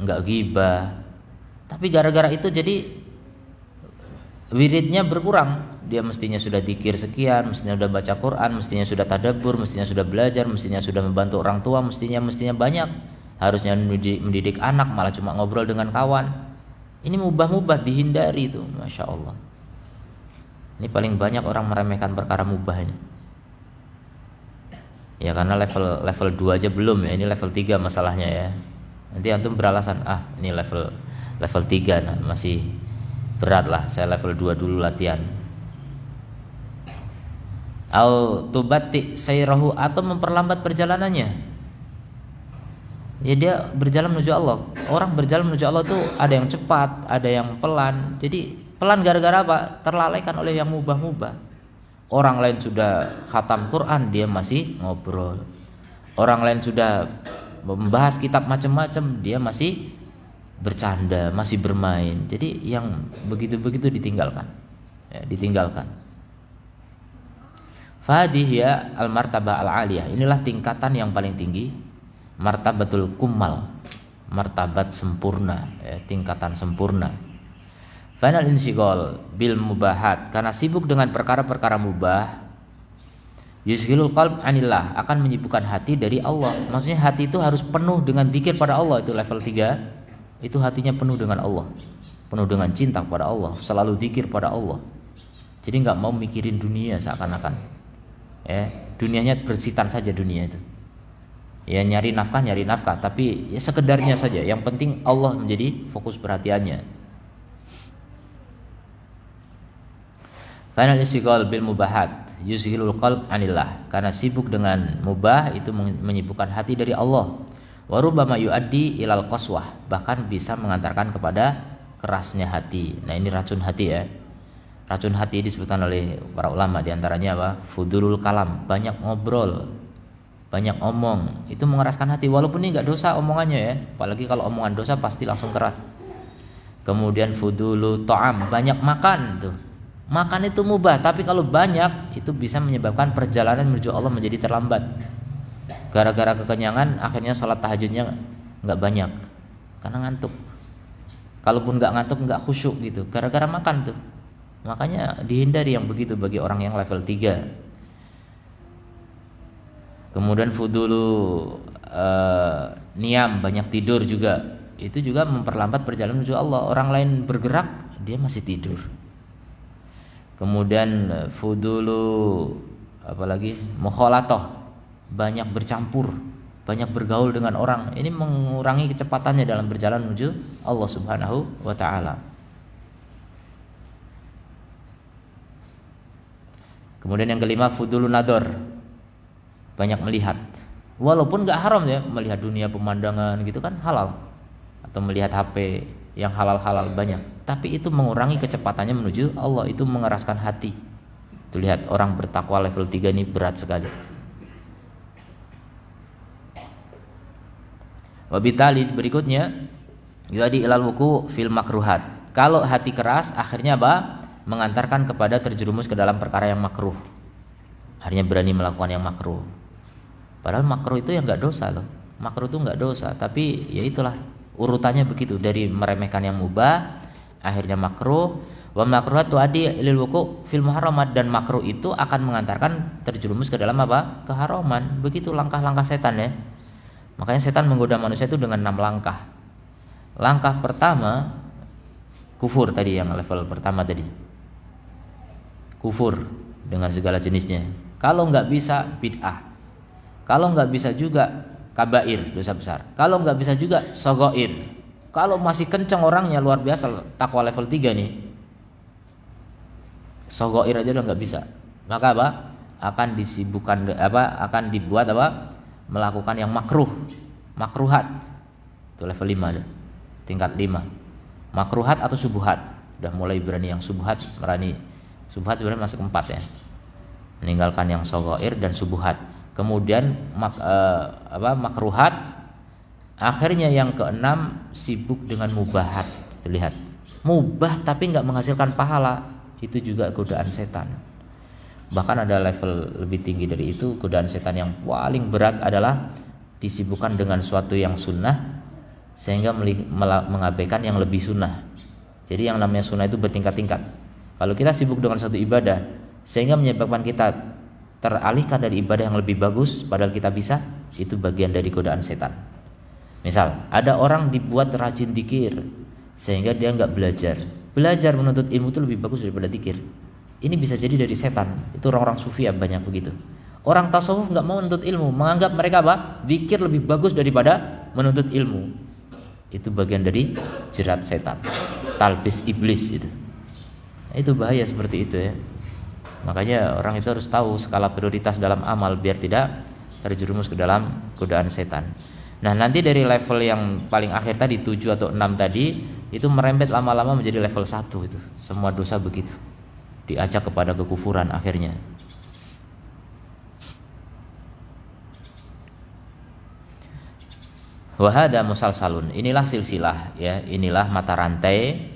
nggak ghibah, tapi gara-gara itu jadi wiridnya berkurang. Dia mestinya sudah dzikir sekian, mestinya sudah baca Quran, mestinya sudah tadabbur, mestinya sudah belajar, mestinya sudah membantu orang tua, mestinya banyak. Harusnya mendidik anak, malah cuma ngobrol dengan kawan. Ini mubah-mubah dihindari itu, masya Allah. Ini paling banyak orang meremehkan perkara mubahnya. Ya karena level 2 aja belum ya, ini level 3 masalahnya ya. Nanti antum beralasan, ini level 3, nah masih berat lah, saya level 2 dulu latihan. Au tubati sayrahu, atau memperlambat perjalanannya. Ya dia berjalan menuju Allah. Orang berjalan menuju Allah tuh ada yang cepat, ada yang pelan. Jadi pelan gara-gara apa? Terlalaikan oleh yang mubah-mubah. Orang lain sudah khatam Quran, dia masih ngobrol. Orang lain sudah membahas kitab macam-macam, dia masih bercanda, masih bermain. Jadi yang begitu-begitu ditinggalkan. Ya, ditinggalkan. Fadhiya al-martabah al-aliyah. Inilah tingkatan yang paling tinggi, martabatul kumal, martabat sempurna, ya, tingkatan sempurna. Final insyghal bil mubahat, karena sibuk dengan perkara-perkara mubah, yuzhilul qalb anillah, akan menyibukkan hati dari Allah. Maksudnya hati itu harus penuh dengan zikir pada Allah, itu level 3. Itu hatinya penuh dengan Allah, penuh dengan cinta kepada Allah, selalu zikir pada Allah. Jadi nggak mau mikirin dunia seakan-akan. Ya, dunianya bersitan saja dunia itu. Ya nyari nafkah, tapi ya sekedarnya saja. Yang penting Allah menjadi fokus perhatiannya. Final istiqal bil mubahat yuzhilul qalb anillah, karena sibuk dengan mubah itu menyibukkan hati dari Allah. Wa rubbama yuaddi ilal qaswah, bahkan bisa mengantarkan kepada kerasnya hati. Nah ini racun hati ya. Racun hati disebutkan oleh para ulama, diantaranya apa? Fudulul kalam, banyak ngobrol, banyak omong, itu mengeraskan hati. Walaupun ini nggak dosa omongannya ya, apalagi kalau omongan dosa pasti langsung keras. Kemudian fudulu to'am, banyak makan tuh. Makan itu mubah, tapi kalau banyak itu bisa menyebabkan perjalanan menuju Allah menjadi terlambat. Gara-gara kekenyangan akhirnya salat tahajudnya nggak banyak karena ngantuk. Kalaupun nggak ngantuk nggak khusyuk gitu, gara-gara makan tuh. Makanya dihindari yang begitu bagi orang yang level 3. Kemudian fudulu niam, banyak tidur juga. Itu juga memperlambat perjalanan menuju Allah. Orang lain bergerak, dia masih tidur. Kemudian fudulu apalagi mukhalatoh, banyak bercampur, banyak bergaul dengan orang. Ini mengurangi kecepatannya dalam berjalan menuju Allah Subhanahu wa taala. Kemudian yang kelima fudulun nador, banyak melihat. Walaupun nggak haram ya, melihat dunia pemandangan gitu kan halal, atau melihat HP yang halal-halal banyak. Tapi itu mengurangi kecepatannya menuju Allah, itu mengeraskan hati. Tuh lihat orang bertakwa level 3 ini berat sekali. Wabitali berikutnya yuadi ilal wuku fil makruhat. Kalau hati keras akhirnya apa? Mengantarkan kepada terjerumus ke dalam perkara yang makruh. Akhirnya berani melakukan yang makruh. Padahal makruh itu yang nggak dosa loh. Makruh itu nggak dosa, tapi ya itulah urutannya begitu, dari meremehkan yang mubah akhirnya makruh. Wa makruhat tuadi ilal wuku fil muharramat, dan makruh itu akan mengantarkan terjerumus ke dalam apa? Keharaman. Begitu langkah-langkah setan ya. Makanya setan menggoda manusia itu dengan 6 langkah. Langkah pertama kufur tadi, yang level pertama tadi. Kufur dengan segala jenisnya. Kalau nggak bisa bid'ah. Kalau nggak bisa juga kabair, dosa besar. Kalau nggak bisa juga sogoir. Kalau masih kenceng orangnya luar biasa, takwa level 3 nih, sogoir aja udah nggak bisa. Maka apa? Akan disibukkan akan dibuat melakukan yang makruhat. Itu level 5 deh. Tingkat 5. Makruhat atau subuhat. Udah mulai berani yang subuhat, subuhat berani masuk 4 ya. Meninggalkan yang sogoir dan subuhat. Kemudian makruhat. Akhirnya yang ke-6 sibuk dengan mubahat. Lihat, mubah tapi nggak menghasilkan pahala, itu juga godaan setan. Bahkan ada level lebih tinggi dari itu. Godaan setan yang paling berat adalah disibukkan dengan suatu yang sunnah sehingga mengabaikan yang lebih sunnah. Jadi yang namanya sunnah itu bertingkat-tingkat. Kalau kita sibuk dengan suatu ibadah sehingga menyebabkan kita teralihkan dari ibadah yang lebih bagus padahal kita bisa, itu bagian dari godaan setan. Misal ada orang dibuat rajin dzikir sehingga dia nggak belajar menuntut ilmu itu lebih bagus daripada dzikir. Ini bisa jadi dari setan. Itu orang-orang sufi ya banyak begitu. Orang tasawuf nggak mau menuntut ilmu, menganggap mereka dzikir lebih bagus daripada menuntut ilmu. Itu bagian dari jerat setan, talbis iblis itu. Itu bahaya seperti itu ya. Makanya orang itu harus tahu skala prioritas dalam amal biar tidak terjerumus ke dalam godaan setan. Nah, nanti dari level yang paling akhir tadi 7 atau 6 tadi itu merembet lama-lama menjadi level 1 itu. Semua dosa begitu. Diajak kepada kekufuran akhirnya. Wa hada musalsalun. Inilah silsilah ya, inilah mata rantai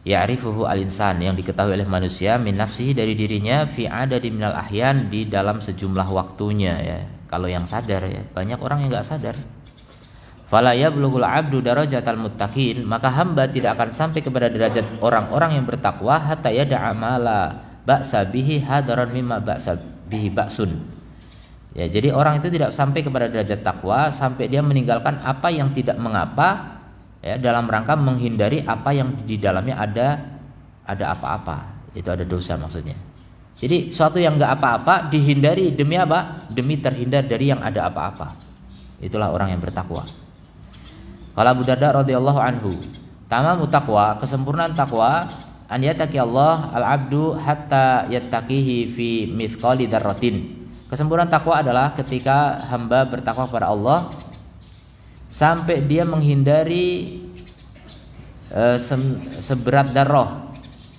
ya'rifuhu al-insan yang diketahui oleh manusia min nafsihi dari dirinya fi adadi minal ahyan di dalam sejumlah waktunya ya. Kalau yang sadar ya, banyak orang yang enggak sadar. Fala yablughul 'abdu darajatal muttaqin, maka hamba tidak akan sampai kepada derajat orang-orang yang bertakwa hatta yada'a mala ba'sa bihi hadaran mimma ba'sa bihi ba'sun. Ya, jadi orang itu tidak sampai kepada derajat takwa sampai dia meninggalkan apa yang tidak mengapa ya, dalam rangka menghindari apa yang di dalamnya ada apa-apa. Itu ada dosa maksudnya. Jadi suatu yang enggak apa-apa dihindari demi apa? Demi terhindar dari yang ada apa-apa. Itulah orang yang bertakwa. Qala Abu Darda radhiyallahu anhu, tamamu taqwa, kesempurnaan takwa, an yattaqi Allah al-'abdu hatta yattaqihi fi mithqali dzarratin. Kesempurnaan takwa adalah ketika hamba bertakwa kepada Allah sampai dia menghindari seberat darah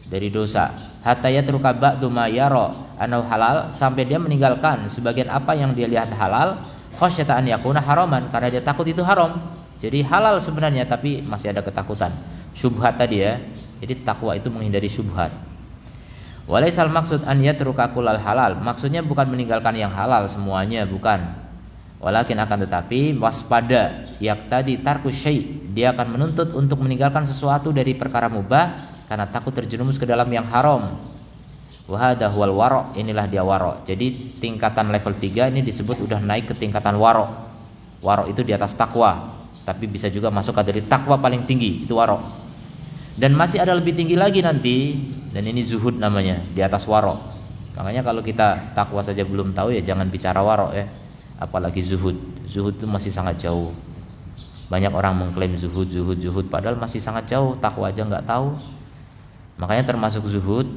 dari dosa. Hatta yatruka ba'du ma yara annahu halal, sampai dia meninggalkan sebagian apa yang dia lihat halal, khasyata an yakuna haraman, karena dia takut itu haram. Jadi halal sebenarnya tapi masih ada ketakutan. Syubhat tadi ya. Jadi takwa itu menghindari syubhat. Walaisal maksud an yatruka kullal halal. Maksudnya bukan meninggalkan yang halal semuanya, bukan. Walakin akan tetapi waspada yaqtadi tarku syai'. Dia akan menuntut untuk meninggalkan sesuatu dari perkara mubah karena takut terjerumus ke dalam yang haram. Wa hadha huwal wara', inilah dia wara'. Jadi tingkatan level 3 ini disebut udah naik ke tingkatan wara'. Wara' itu di atas takwa. Tapi bisa juga masuk ke dari takwa paling tinggi, itu waro. Dan masih ada lebih tinggi lagi nanti, dan ini zuhud namanya, di atas waro. Makanya kalau kita takwa saja belum tahu ya jangan bicara waro ya, apalagi zuhud. Zuhud itu masih sangat jauh. Banyak orang mengklaim zuhud, padahal masih sangat jauh, takwa aja nggak tahu. Makanya termasuk zuhud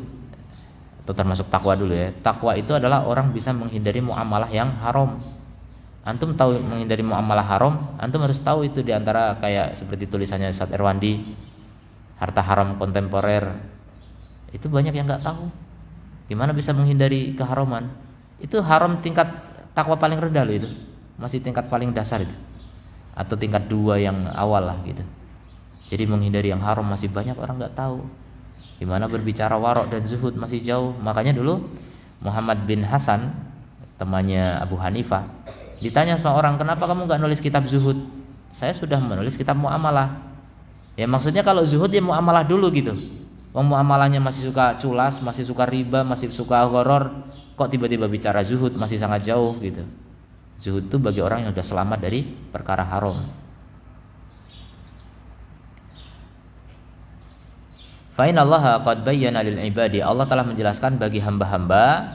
atau termasuk takwa dulu ya. Takwa itu adalah orang bisa menghindari muamalah yang haram. Antum tahu menghindari muamalah haram, antum harus tahu itu diantara kayak seperti tulisannya Ustaz Erwandi, harta haram kontemporer. Itu banyak yang nggak tahu. Gimana bisa menghindari keharaman? Itu haram tingkat takwa paling rendah loh itu. Masih tingkat paling dasar itu. Atau tingkat 2 yang awal lah gitu. Jadi menghindari yang haram masih banyak orang nggak tahu. Gimana berbicara warok dan zuhud masih jauh. Makanya dulu Muhammad bin Hasan, temannya Abu Hanifah, ditanya sama orang, kenapa kamu nggak nulis kitab zuhud? Saya sudah menulis kitab muamalah. Ya maksudnya kalau zuhud ya muamalah dulu gitu. Wong muamalahnya masih suka culas, masih suka riba, masih suka horor, kok tiba-tiba bicara zuhud, masih sangat jauh gitu. Zuhud itu bagi orang yang sudah selamat dari perkara haram. Fa innallaha qad bayyana lil ibadi, Allah telah menjelaskan bagi hamba-hamba,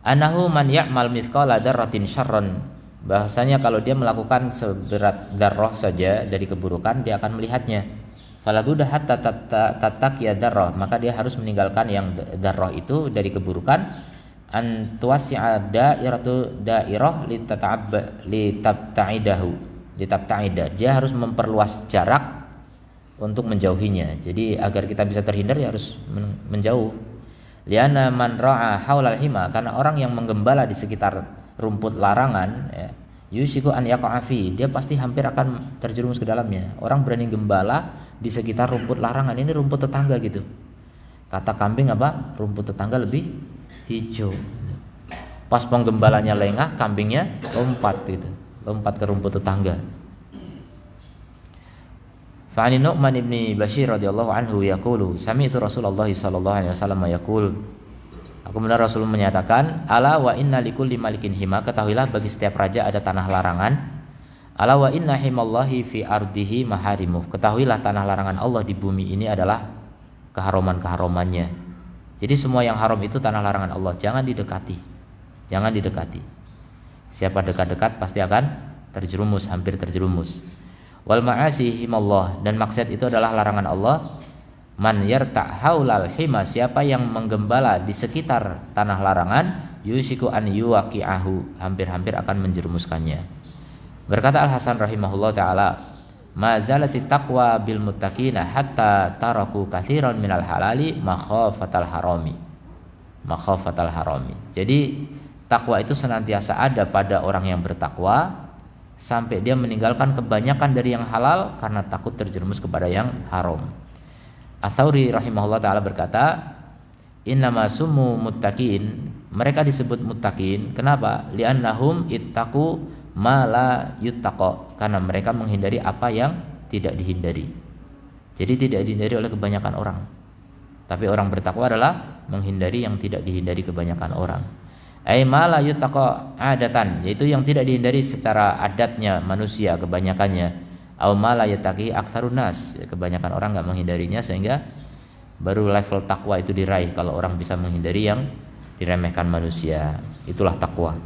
annahu man ya'mal mithqala dzarratin syarran, bahasanya kalau dia melakukan seberat darah saja dari keburukan dia akan melihatnya. Falabuda hatta tattaqiya darah, maka dia harus meninggalkan yang darah itu dari keburukan. Antuwasi'a dairatu dairah litabta'idah, dia harus memperluas jarak untuk menjauhinya. Jadi agar kita bisa terhindar ya harus menjauh. Liana man ra'a haulal hima, karena orang yang menggembala di sekitar rumput larangan ya, yusiku an yaqafi, dia pasti hampir akan terjerumus ke dalamnya. Orang berani gembala di sekitar rumput larangan, ini rumput tetangga gitu. Kata kambing apa? Rumput tetangga lebih hijau. Pas penggembalanya lengah, kambingnya lompat gitu. Lompat ke rumput tetangga. Fa'ani Nu'man ibni Bashir radhiyallahu anhu yaqulu, sami'tu Rasulullah sallallahu alaihi wasallam yaqul, aku mendengar Rasul menyatakan, ala wa inna likulli malikin hima, ketahuilah bagi setiap raja ada tanah larangan. Ala wa inna himallahi fi ardihi maharimuh, ketahuilah tanah larangan Allah di bumi ini adalah keharuman-keharumannya. Jadi semua yang haram itu tanah larangan Allah, jangan didekati. Jangan didekati. Siapa dekat-dekat pasti akan terjerumus, hampir terjerumus. Wal ma'asi himallah, dan maksiat itu adalah larangan Allah. Man yarta' haulal hima, siapa yang menggembala di sekitar tanah larangan, yusiku an yuwaqi'ahu, hampir-hampir akan menjerumuskannya. Berkata Al Hasan rahimahullah taala, ma zalati taqwa bil muttaqina hatta taraku katsiran minal halali makhafatal harami. Makhafatal harami. Jadi takwa itu senantiasa ada pada orang yang bertakwa sampai dia meninggalkan kebanyakan dari yang halal karena takut terjerumus kepada yang haram. Ats-Tsauri rahimahullah taala berkata, innama summu muttaqin, mereka disebut muttaqin kenapa? Li'annahum ittaqu ma la yuttaqa, karena mereka menghindari apa yang tidak dihindari. Jadi tidak dihindari oleh kebanyakan orang. Tapi orang bertakwa adalah menghindari yang tidak dihindari kebanyakan orang. Ai ma la yuttaqa adatan, yaitu yang tidak dihindari secara adatnya manusia kebanyakannya. Au ma la yattaqi aktsarun nas, kebanyakan orang enggak menghindarinya, sehingga baru level takwa itu diraih kalau orang bisa menghindari yang diremehkan manusia. Itulah takwa.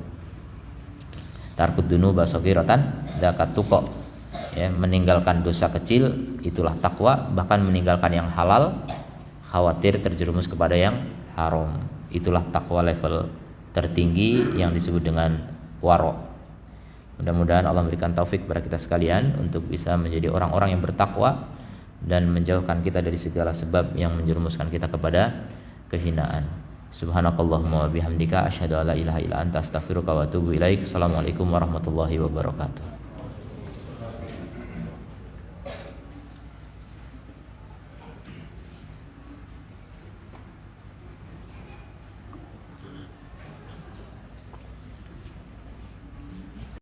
Tarkud dunuba saghiratan zakat tuqa, ya, meninggalkan dosa kecil itulah takwa, bahkan meninggalkan yang halal khawatir terjerumus kepada yang haram. Itulah takwa level tertinggi yang disebut dengan waro. Mudah-mudahan Allah memberikan taufik kepada kita sekalian untuk bisa menjadi orang-orang yang bertakwa dan menjauhkan kita dari segala sebab yang menjerumuskan kita kepada kehinaan. Subhanakallahumma wa bihamdika asyhadu an la ilaha illa anta astaghfiruka wa atubu ilaik. Assalamualaikum warahmatullahi wabarakatuh.